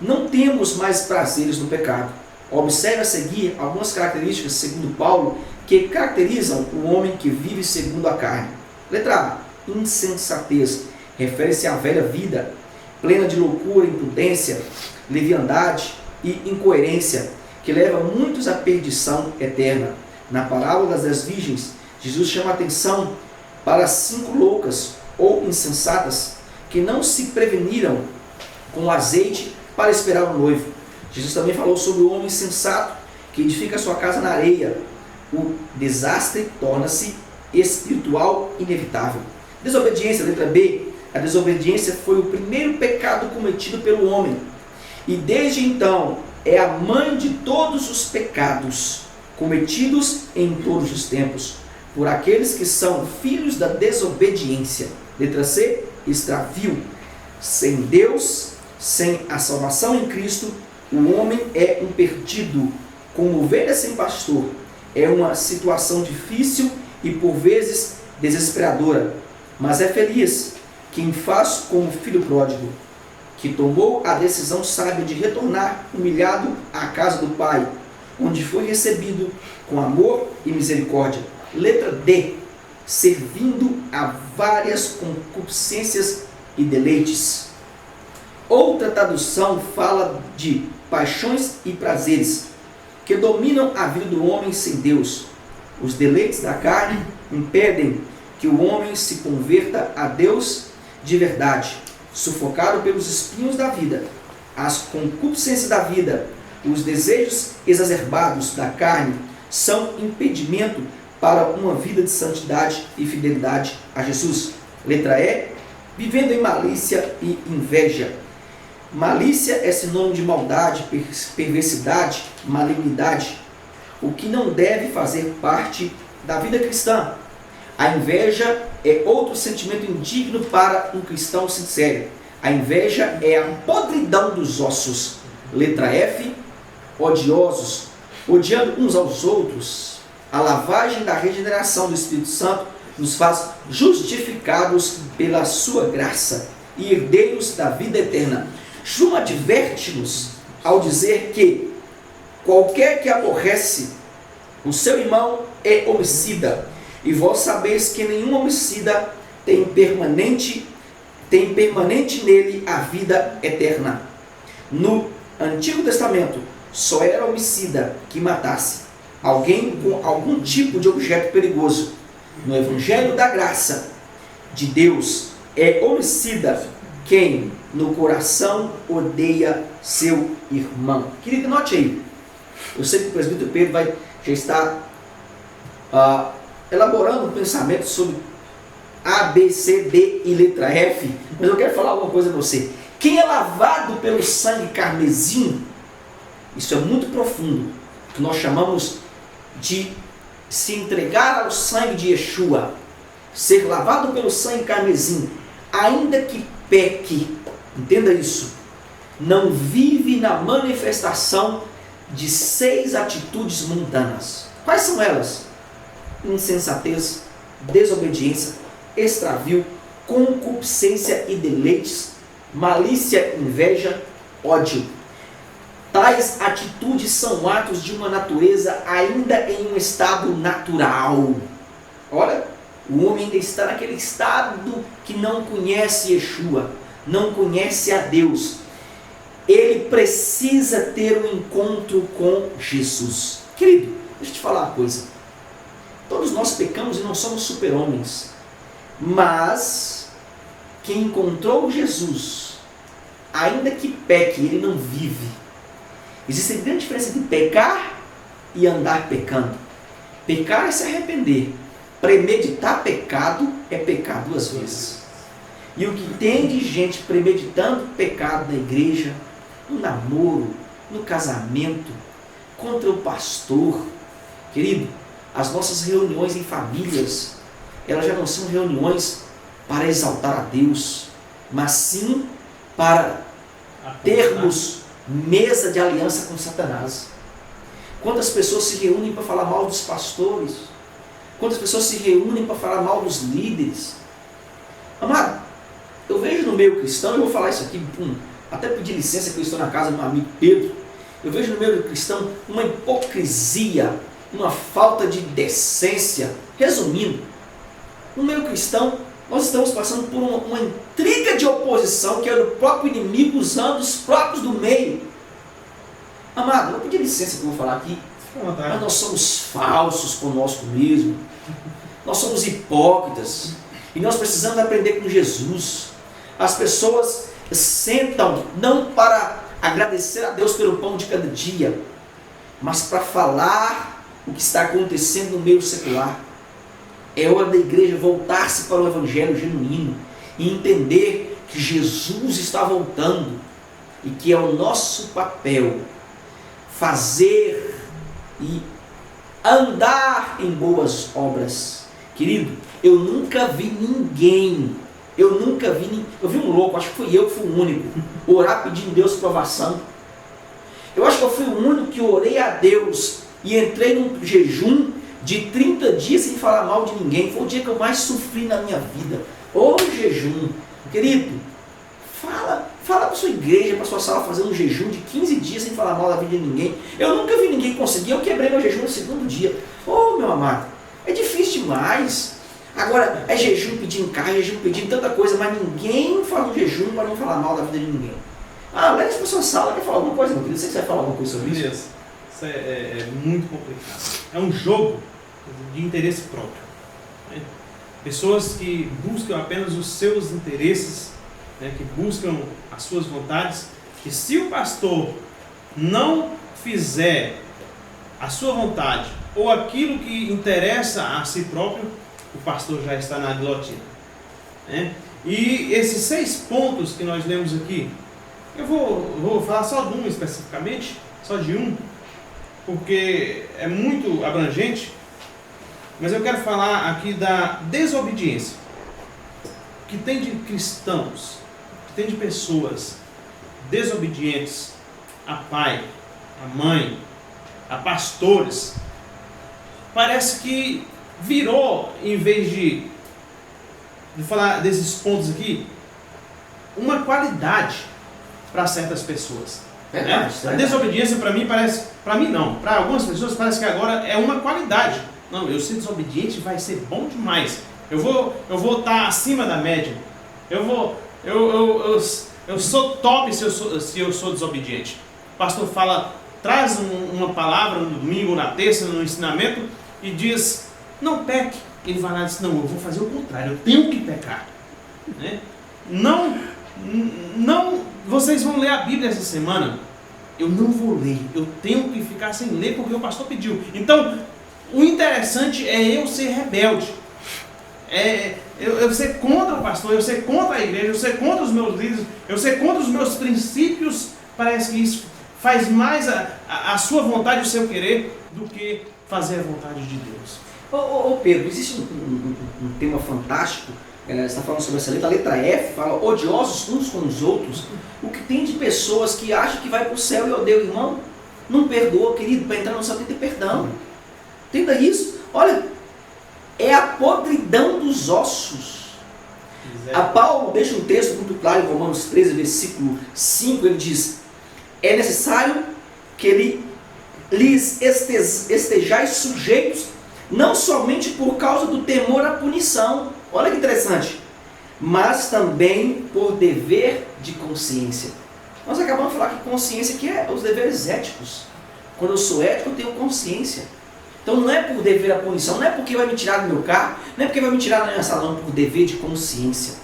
não temos mais prazeres no pecado. Observe a seguir algumas características, segundo Paulo, que caracterizam o homem que vive segundo a carne. Letra A, insensatez. Refere-se à velha vida, plena de loucura, impudência, leviandade e incoerência, que leva muitos à perdição eterna. Na parábola das 10 virgens, Jesus chama a atenção para as 5 loucas ou insensatas que não se preveniram com azeite para esperar o noivo. Jesus também falou sobre o homem sensato que edifica sua casa na areia. O desastre torna-se espiritual inevitável. Desobediência, letra B. A desobediência foi o primeiro pecado cometido pelo homem. E desde então é a mãe de todos os pecados cometidos em todos os tempos, por aqueles que são filhos da desobediência. Letra C. Extravio. Sem Deus, sem a salvação em Cristo, o homem é um perdido, como ovelha sem pastor. É uma situação difícil e por vezes desesperadora, mas é feliz quem faz como o filho pródigo, que tomou a decisão sábia de retornar humilhado à casa do Pai, onde foi recebido com amor e misericórdia. Letra D. Servindo a várias concupiscências e deleites. Outra tradução fala de paixões e prazeres que dominam a vida do homem sem Deus. Os deleites da carne impedem que o homem se converta a Deus de verdade, sufocado pelos espinhos da vida. As concupiscências da vida, os desejos exacerbados da carne, são impedimento para uma vida de santidade e fidelidade a Jesus. Letra E. Vivendo em malícia e inveja. Malícia é sinônimo de maldade, perversidade, malignidade, o que não deve fazer parte da vida cristã. A inveja é outro sentimento indigno para um cristão sincero. A inveja é a podridão dos ossos. Letra F. Odiosos, odiando uns aos outros. A lavagem da regeneração do Espírito Santo nos faz justificados pela sua graça e herdeiros da vida eterna. João adverte-nos ao dizer que qualquer que aborrece o seu irmão é homicida, e vós sabeis que nenhum homicida tem permanente nele a vida eterna. No Antigo Testamento, só era homicida que matasse alguém com algum tipo de objeto perigoso. No Evangelho da Graça de Deus, é homicida quem no coração odeia seu irmão. Querido, note aí. Eu sei que o presbítero Pedro já está elaborando um pensamento sobre A, B, C, D e letra F, mas eu quero falar alguma coisa para você. Quem é lavado pelo sangue carmesim, isso é muito profundo, que nós chamamos de se entregar ao sangue de Yeshua, ser lavado pelo sangue carmesim, ainda que peque, entenda isso, não vive na manifestação de 6 atitudes mundanas. Quais são elas? Insensatez, desobediência, extravio, concupiscência e deleites, malícia, inveja, ódio. Tais atitudes são atos de uma natureza ainda em um estado natural. Olha, o homem ainda está naquele estado que não conhece Yeshua, não conhece a Deus. Ele precisa ter um encontro com Jesus. Querido, deixa eu te falar uma coisa. Todos nós pecamos e não somos super-homens. Mas quem encontrou Jesus, ainda que peque, ele não vive. Existe grande diferença entre pecar e andar pecando. Pecar é se arrepender. Premeditar pecado é pecar 2 vezes. E o que tem de gente premeditando pecado na igreja, no namoro, no casamento, contra o pastor. Querido, as nossas reuniões em famílias, elas já não são reuniões para exaltar a Deus, mas sim para termos mesa de aliança com Satanás. Quantas pessoas se reúnem para falar mal dos pastores? Quantas pessoas se reúnem para falar mal dos líderes? Amado, eu vejo no meio cristão, eu vou falar isso aqui, até pedir licença que eu estou na casa do meu amigo Pedro, eu vejo no meio cristão uma hipocrisia, uma falta de decência. Resumindo, no meio cristão, nós estamos passando por uma intriga de oposição que é do próprio inimigo usando os próprios do meio. Amado, eu vou pedir licença que eu vou falar aqui, mas nós somos falsos conosco mesmo. Nós somos hipócritas. E nós precisamos aprender com Jesus. As pessoas sentam não para agradecer a Deus pelo pão de cada dia, mas para falar o que está acontecendo no meio secular. É hora da igreja voltar-se para o evangelho genuíno e entender que Jesus está voltando e que é o nosso papel fazer e andar em boas obras. Querido, eu nunca vi ninguém, eu vi um louco, acho que fui eu que fui o único, orar pedindo Deus provação. Eu acho que eu fui o único que orei a Deus e entrei num jejum de 30 dias sem falar mal de ninguém. Foi o dia que eu mais sofri na minha vida. Ô jejum, querido, fala para sua igreja, para sua sala fazer um jejum de 15 dias sem falar mal da vida de ninguém. Eu nunca vi ninguém conseguir, eu quebrei meu jejum no segundo dia. Ô meu amado, é difícil demais. Agora, é jejum pedindo carne, jejum pedindo tanta coisa, mas ninguém fala um jejum para não falar mal da vida de ninguém. Leva para sua sala, quer falar alguma coisa, meu querido? Você vai falar alguma coisa sobre isso? Isso é muito complicado. É um jogo de interesse próprio. Né? Pessoas que buscam apenas os seus interesses, né? Que buscam as suas vontades, que se o pastor não fizer a sua vontade ou aquilo que interessa a si próprio, o pastor já está na guilhotina. Né? E esses 6 pontos que nós lemos aqui, eu vou falar só de um especificamente, só de um, porque é muito abrangente, mas eu quero falar aqui da desobediência que tem de cristãos, que tem de pessoas desobedientes a pai, a mãe, a pastores. Parece que virou, em vez de falar desses pontos aqui, uma qualidade para certas pessoas. Né? A desobediência para mim não, para algumas pessoas parece que agora é uma qualidade. Não, eu ser desobediente vai ser bom demais. Eu vou estar acima da média. Eu sou top se eu sou desobediente. O pastor traz uma palavra no domingo, na terça, no ensinamento e diz: não peque. Ele vai lá e diz: não, eu vou fazer o contrário, eu tenho que pecar. Né? Não, vocês vão ler a Bíblia essa semana. Eu não vou ler, eu tenho que ficar sem ler porque o pastor pediu. Então, o interessante é eu ser rebelde. Eu ser contra o pastor, eu ser contra a igreja, eu ser contra os meus líderes, eu ser contra os meus princípios. Parece que isso faz mais a sua vontade, o seu querer, do que fazer a vontade de Deus. Pedro, existe um tema fantástico. Você está falando sobre essa letra. A letra F fala: odiosos uns com os outros. O que tem de pessoas que acham que vai para o céu e odeia o irmão? Não perdoa, querido. Para entrar no céu tem que ter perdão. Entenda isso. Olha, é a podridão dos ossos. A Paulo deixa um texto muito claro em Romanos 13, versículo 5. Ele diz: é necessário que lhes estejais sujeitos, não somente por causa do temor à punição. Olha que interessante. Mas também por dever de consciência. Nós acabamos de falar que consciência que é os deveres éticos. Quando eu sou ético, eu tenho consciência. Então não é por dever à punição, não é porque vai me tirar do meu carro, não é porque vai me tirar da minha sala, não, por dever de consciência.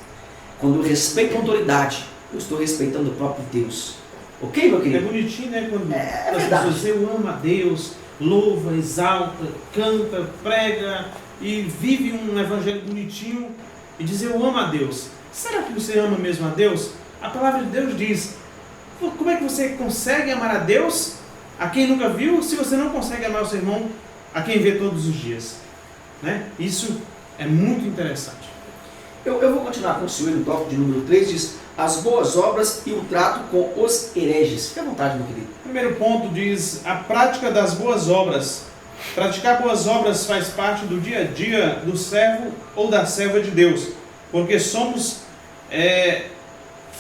Quando eu respeito a autoridade, eu estou respeitando o próprio Deus. Ok, meu querido? É bonitinho, né? Quando as pessoas dizem: eu amo a Deus, louva, exalta, canta, prega e vive um evangelho bonitinho e diz: eu amo a Deus. Será que você ama mesmo a Deus? A palavra de Deus diz: como é que você consegue amar a Deus, a quem nunca viu, se você não consegue amar o seu irmão, a quem vê todos os dias? Né? Isso é muito interessante. Eu vou continuar com o senhor no tópico de número 3, diz: as boas obras e o trato com os hereges. Fique à vontade, meu querido. Primeiro ponto diz: a prática das boas obras. Praticar boas obras faz parte do dia a dia do servo ou da serva de Deus, porque somos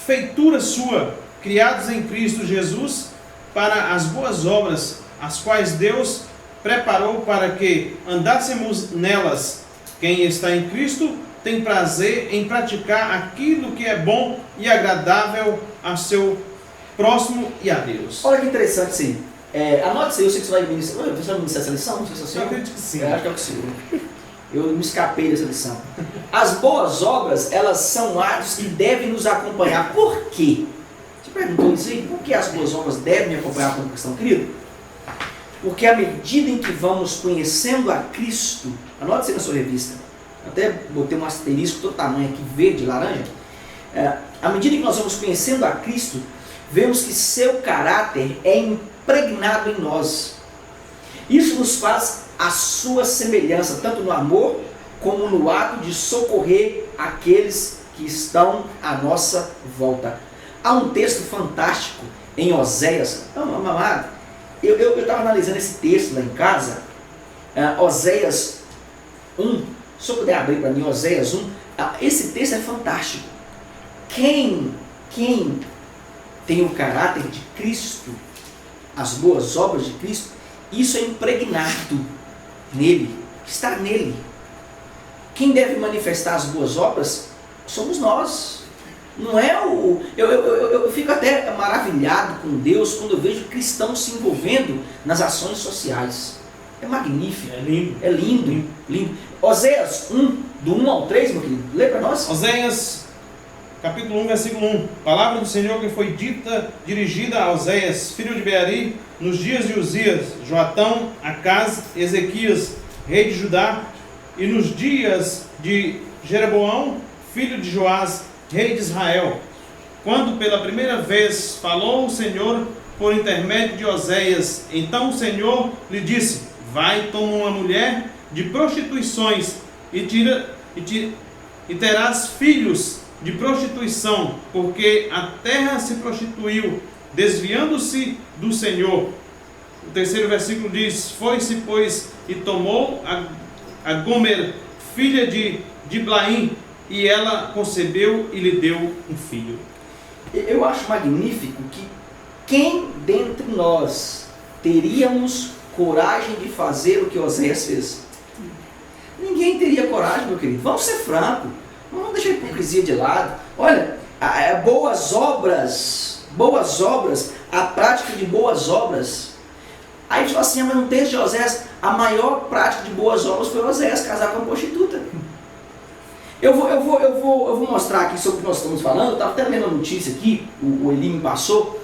feitura sua, criados em Cristo Jesus para as boas obras, as quais Deus preparou para que andássemos nelas. Quem está em Cristo tem prazer em praticar aquilo que é bom e agradável a seu próximo e a Deus. Olha que interessante, sim. Anote isso aí, eu sei que você vai ministrar. Você vai ministrar essa lição? Não sei se é assim. Eu acredito que sim. Acho que é o que sim. Eu me escapei dessa lição. As boas obras, elas são atos que devem nos acompanhar. Por quê? Você perguntou isso aí? Por que as boas obras devem me acompanhar como cristão, querido? Porque à medida em que vamos conhecendo a Cristo, anote isso aí na sua revista, até botei um asterisco do tamanho aqui, verde, laranja. À medida que nós vamos conhecendo a Cristo, vemos que seu caráter é impregnado em nós. Isso nos faz a sua semelhança, tanto no amor como no ato de socorrer aqueles que estão à nossa volta. Há um texto fantástico em Oséias. Amado, eu estava analisando esse texto lá em casa, Oséias 1. Se eu puder abrir para mim, Oséias 1. Esse texto é fantástico. Quem tem o caráter de Cristo, as boas obras de Cristo, isso é impregnado nele, está nele. Quem deve manifestar as boas obras somos nós. Não é o... Eu fico até maravilhado com Deus quando eu vejo cristãos se envolvendo nas ações sociais. É magnífico. É lindo. É lindo, lindo. Oséias 1, do 1 ao 3, meu querido. Lê para nós. Oséias, capítulo 1, versículo 1. Palavra do Senhor que foi dirigida a Oséias, filho de Beeri, nos dias de Uzias, Joatão, Acaz, Ezequias, rei de Judá, e nos dias de Jeroboão, filho de Joás, rei de Israel, quando pela primeira vez falou o Senhor por intermédio de Oséias. Então o Senhor lhe disse: vai, toma uma mulher de prostituições e terás filhos de prostituição, porque a terra se prostituiu, desviando-se do Senhor. O terceiro versículo diz: foi-se, pois, e tomou a Gomer, filha de Diblaim, e ela concebeu e lhe deu um filho. Eu acho magnífico que quem dentre nós teríamos coragem de fazer o que Oséias fez? Ninguém teria coragem, meu querido. Vamos ser francos. Vamos deixar a hipocrisia de lado. Olha, boas obras, a prática de boas obras. Aí a gente fala assim, mas no texto de Oséias, a maior prática de boas obras foi Oséias casar com uma prostituta. Eu vou mostrar aqui sobre o que nós estamos falando. Eu estava até lendo a notícia aqui, o Eli me passou.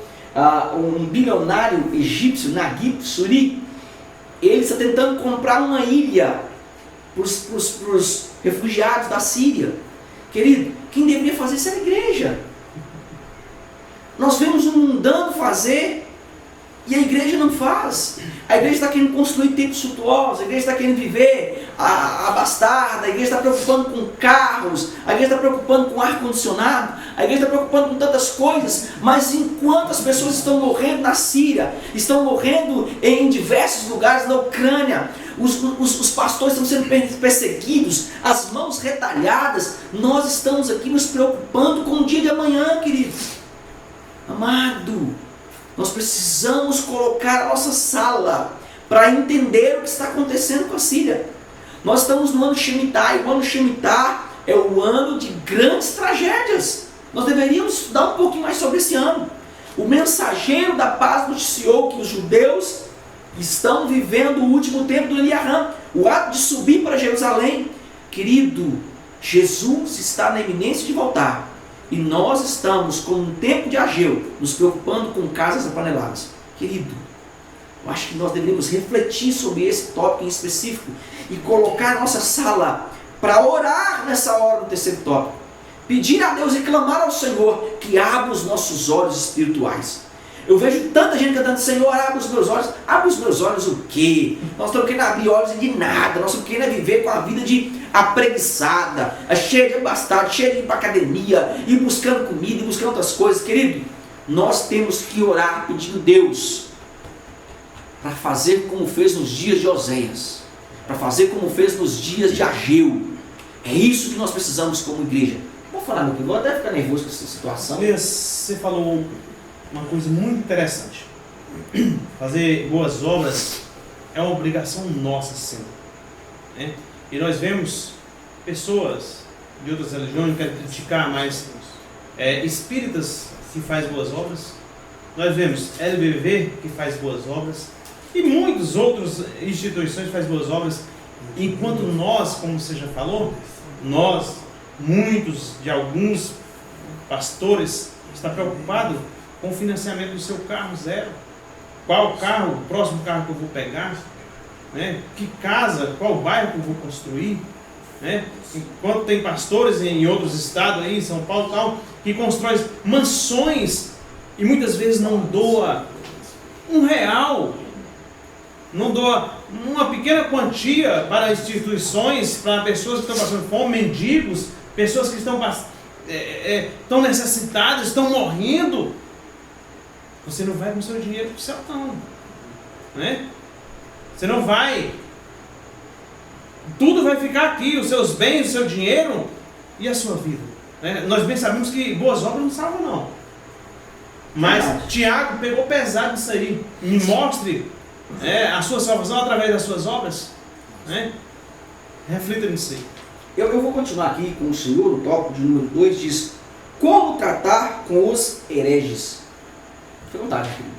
Um bilionário egípcio, Naguib Suri, ele está tentando comprar uma ilha para os refugiados da Síria. Querido, quem deveria fazer isso é a igreja. Nós vemos um mundano fazer e a igreja não faz. A igreja está querendo construir templos suntuosos, a igreja está querendo viver abastada, a igreja está preocupando com carros, a igreja está preocupando com ar-condicionado, a igreja está preocupando com tantas coisas, mas enquanto as pessoas estão morrendo na Síria, estão morrendo em diversos lugares na Ucrânia, os pastores estão sendo perseguidos, as mãos retalhadas, nós estamos aqui nos preocupando com o dia de amanhã, queridos. Amado, nós precisamos colocar a nossa sala para entender o que está acontecendo com a Síria. Nós estamos no ano Shemitah, e o ano Shemitah é o ano de grandes tragédias. Nós deveríamos estudar um pouquinho mais sobre esse ano. O mensageiro da paz noticiou que os judeus estão vivendo o último tempo do Eliaham, o ato de subir para Jerusalém. Querido, Jesus está na iminência de voltar. E nós estamos, como um tempo de Ageu, nos preocupando com casas apaneladas. Querido, eu acho que nós deveríamos refletir sobre esse tópico em específico e colocar a nossa sala para orar nessa hora do terceiro tópico. Pedir a Deus e clamar ao Senhor que abra os nossos olhos espirituais. Eu vejo tanta gente cantando: Senhor, abre os meus olhos. Abre os meus olhos o quê? Nós estamos querendo abrir olhos de nada. Nós estamos querendo viver com a vida de apreguiçada, cheia de abastado, cheia de ir para academia, ir buscando comida, ir buscando outras coisas. Querido, nós temos que orar pedindo a Deus para fazer como fez nos dias de Oséias, para fazer como fez nos dias de Ageu. É isso que nós precisamos como igreja. Vou falar, meu querido, vou até ficar nervoso com essa situação. Você falou uma coisa muito interessante. Fazer boas obras é uma obrigação nossa, sim, né? E nós vemos pessoas de outras religiões, não quero criticar, mas espíritas que fazem boas obras. Nós vemos LBV que faz boas obras e muitas outras instituições que fazem boas obras. Enquanto nós, como você já falou, nós, alguns pastores, está preocupado com o financiamento do seu carro zero. Qual carro, o próximo carro que eu vou pegar? Né? Que casa, qual bairro que eu vou construir? Né? Enquanto tem pastores em outros estados, aí, em São Paulo e tal, que constroem mansões e muitas vezes não doa R$1, não doa uma pequena quantia para instituições, para pessoas que estão passando fome, mendigos, pessoas que estão necessitadas, estão morrendo. Você não vai com o seu dinheiro para o céu, não. Né? Você não vai. Tudo vai ficar aqui, os seus bens, o seu dinheiro e a sua vida. Né? Nós bem sabemos que boas obras não salvam, não. Mas Tiago pegou pesado nisso aí. Me mostre a sua salvação através das suas obras. Né? Reflita nisso aí. Eu vou continuar aqui com o senhor, o tópico de número 2, diz: como tratar com os hereges? Fique à vontade, filho.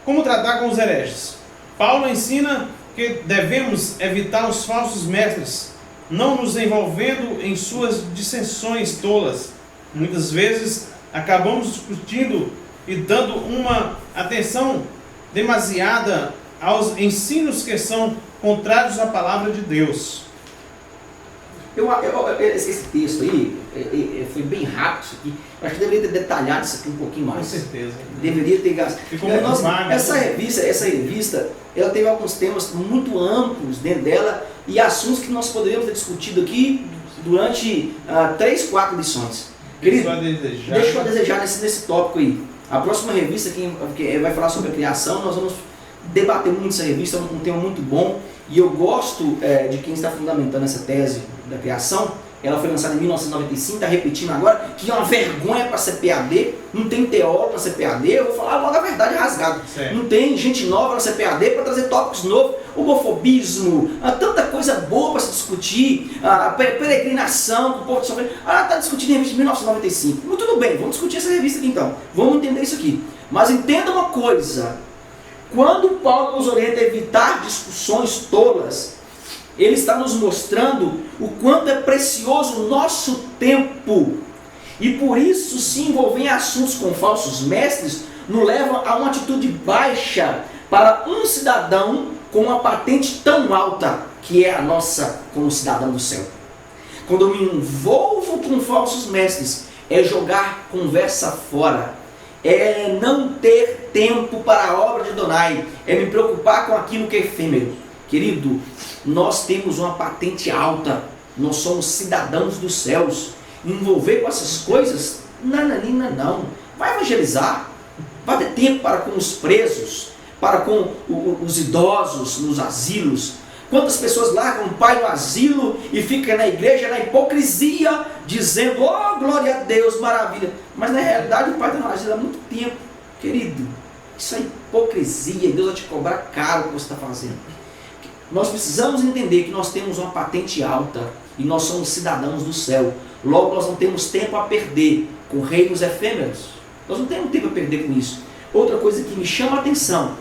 Como tratar com os hereges? Paulo ensina que devemos evitar os falsos mestres, não nos envolvendo em suas dissensões tolas. Muitas vezes acabamos discutindo e dando uma atenção demasiada aos ensinos que são contrários à palavra de Deus. Esse texto aí foi bem rápido isso aqui. Eu acho que deveria ter detalhado isso aqui um pouquinho mais. Com certeza. Deveria ter gasto. Essa revista, revista, ela teve alguns temas muito amplos dentro dela e assuntos que nós poderíamos ter discutido aqui durante 3, 4 lições. Querido, deixa eu desejar nesse tópico aí. A próxima revista que vai falar sobre a criação, nós vamos debater muito essa revista, é um tema muito bom. E eu gosto de quem está fundamentando essa tese da criação. Ela foi lançada em 1995, está repetindo agora, que é uma vergonha para ser PAD, não tem teólogo para ser PAD, eu vou falar logo a verdade rasgada. Não tem gente nova para ser PAD, para trazer tópicos novos, homofobismo, tanta coisa boa para se discutir, a peregrinação, que o povo sofre. Está discutindo em revista de 1995. Muito tudo bem, vamos discutir essa revista aqui então, vamos entender isso aqui. Mas entenda uma coisa, quando Paulo nos orienta a evitar discussões tolas, ele está nos mostrando o quanto é precioso o nosso tempo. E por isso se envolver em assuntos com falsos mestres nos leva a uma atitude baixa para um cidadão com uma patente tão alta que é a nossa como cidadão do céu. Quando eu me envolvo com falsos mestres, é jogar conversa fora, é não ter tempo para a obra de Adonai, é me preocupar com aquilo que é efêmero. Querido, nós temos uma patente alta, nós somos cidadãos dos céus. Envolver com essas coisas, não. Vai evangelizar, vai ter tempo para com os presos, para com os idosos nos asilos. Quantas pessoas largam o pai no asilo e ficam na igreja na hipocrisia, dizendo, oh glória a Deus, maravilha. Mas na realidade o pai está no asilo há muito tempo. Querido, isso é hipocrisia e Deus vai te cobrar caro o que você está fazendo. Nós precisamos entender que nós temos uma patente alta e nós somos cidadãos do céu. Logo, nós não temos tempo a perder com reinos efêmeros. Nós não temos tempo a perder com isso. Outra coisa que me chama a atenção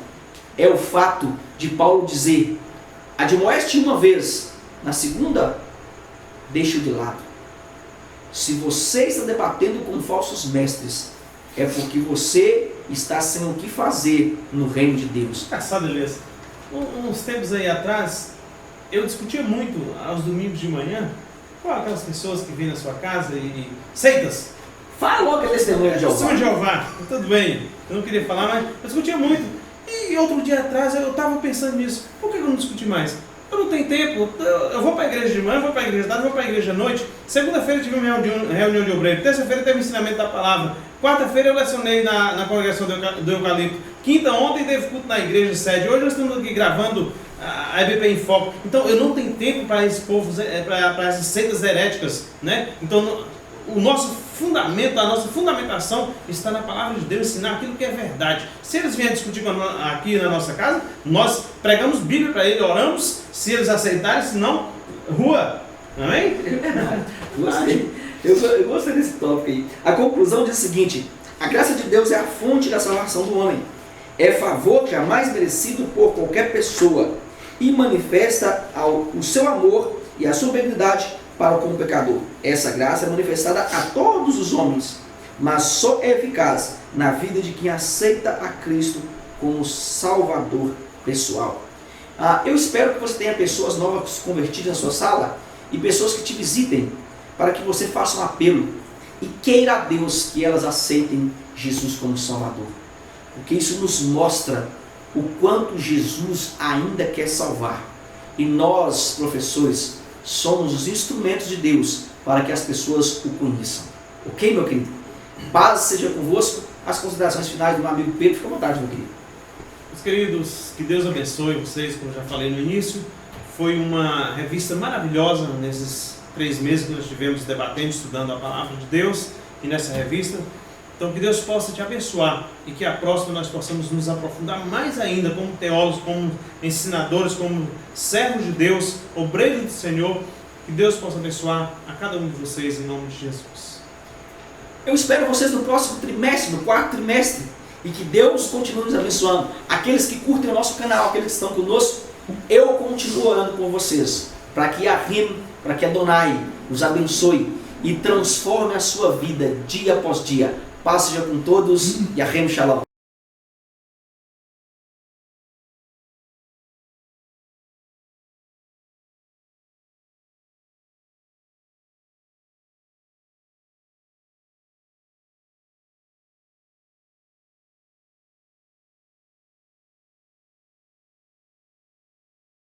é o fato de Paulo dizer: admoeste uma vez, na segunda, deixa de lado. Se você está debatendo com falsos mestres, é porque você está sem o que fazer no reino de Deus. Engraçado, Elias. Uns tempos aí atrás, eu discutia muito aos domingos de manhã com aquelas pessoas que vêm na sua casa e seitas. Fala logo que é testemunho de Jeová. Testemunho de Jeová, tudo bem. Eu não queria falar, mas eu discutia muito. E outro dia atrás eu estava pensando nisso. Por que eu não discuti mais? Eu não tenho tempo. Eu vou para a igreja de manhã, vou para a igreja de tarde, vou para a igreja à noite. Segunda-feira tive uma reunião de obreiro. Terça-feira teve ensinamento da palavra. Quarta-feira eu lecionei na congregação do Eucalipto. Quinta, ontem teve culto na igreja sede. Hoje nós estamos aqui gravando a EBP em Foco. Então eu não tenho tempo para esse povo, para essas seitas heréticas, né? Então o nosso fundamento, a nossa fundamentação está na palavra de Deus, ensinar aquilo que é verdade. Se eles vierem discutir aqui na nossa casa, nós pregamos Bíblia para eles, oramos, se eles aceitarem, se não, rua. Amém? Eu gostei desse tópico aí. A conclusão diz o seguinte: a graça de Deus é a fonte da salvação do homem. É favor jamais merecido por qualquer pessoa. e manifesta o seu amor e a sua benignidade para com o pecador. Essa graça é manifestada a todos os homens, mas só é eficaz na vida de quem aceita a Cristo como Salvador pessoal. Eu espero que você tenha pessoas novas convertidas na sua sala e pessoas que te visitem, para que você faça um apelo e queira a Deus que elas aceitem Jesus como Salvador. Porque isso nos mostra o quanto Jesus ainda quer salvar. E nós, professores, somos os instrumentos de Deus para que as pessoas o conheçam. Ok, meu querido? Paz seja convosco. As considerações finais do meu amigo Pedro. Fica à vontade, meu querido. Meus queridos, que Deus abençoe vocês, como eu já falei no início. Foi uma revista maravilhosa nesses 3 meses que nós tivemos debatendo, estudando a Palavra de Deus e nessa revista. Então que Deus possa te abençoar e que a próxima nós possamos nos aprofundar mais ainda como teólogos, como ensinadores, como servos de Deus, obreiros do Senhor. Que Deus possa abençoar a cada um de vocês em nome de Jesus. Eu espero vocês no próximo trimestre, no 4º trimestre, e que Deus continue nos abençoando. Aqueles que curtem o nosso canal, aqueles que estão conosco, eu continuo orando por vocês, para que a RIM, para que a Adonai os abençoe e transforme a sua vida dia após dia. Paz seja com todos e a RIM Shalom.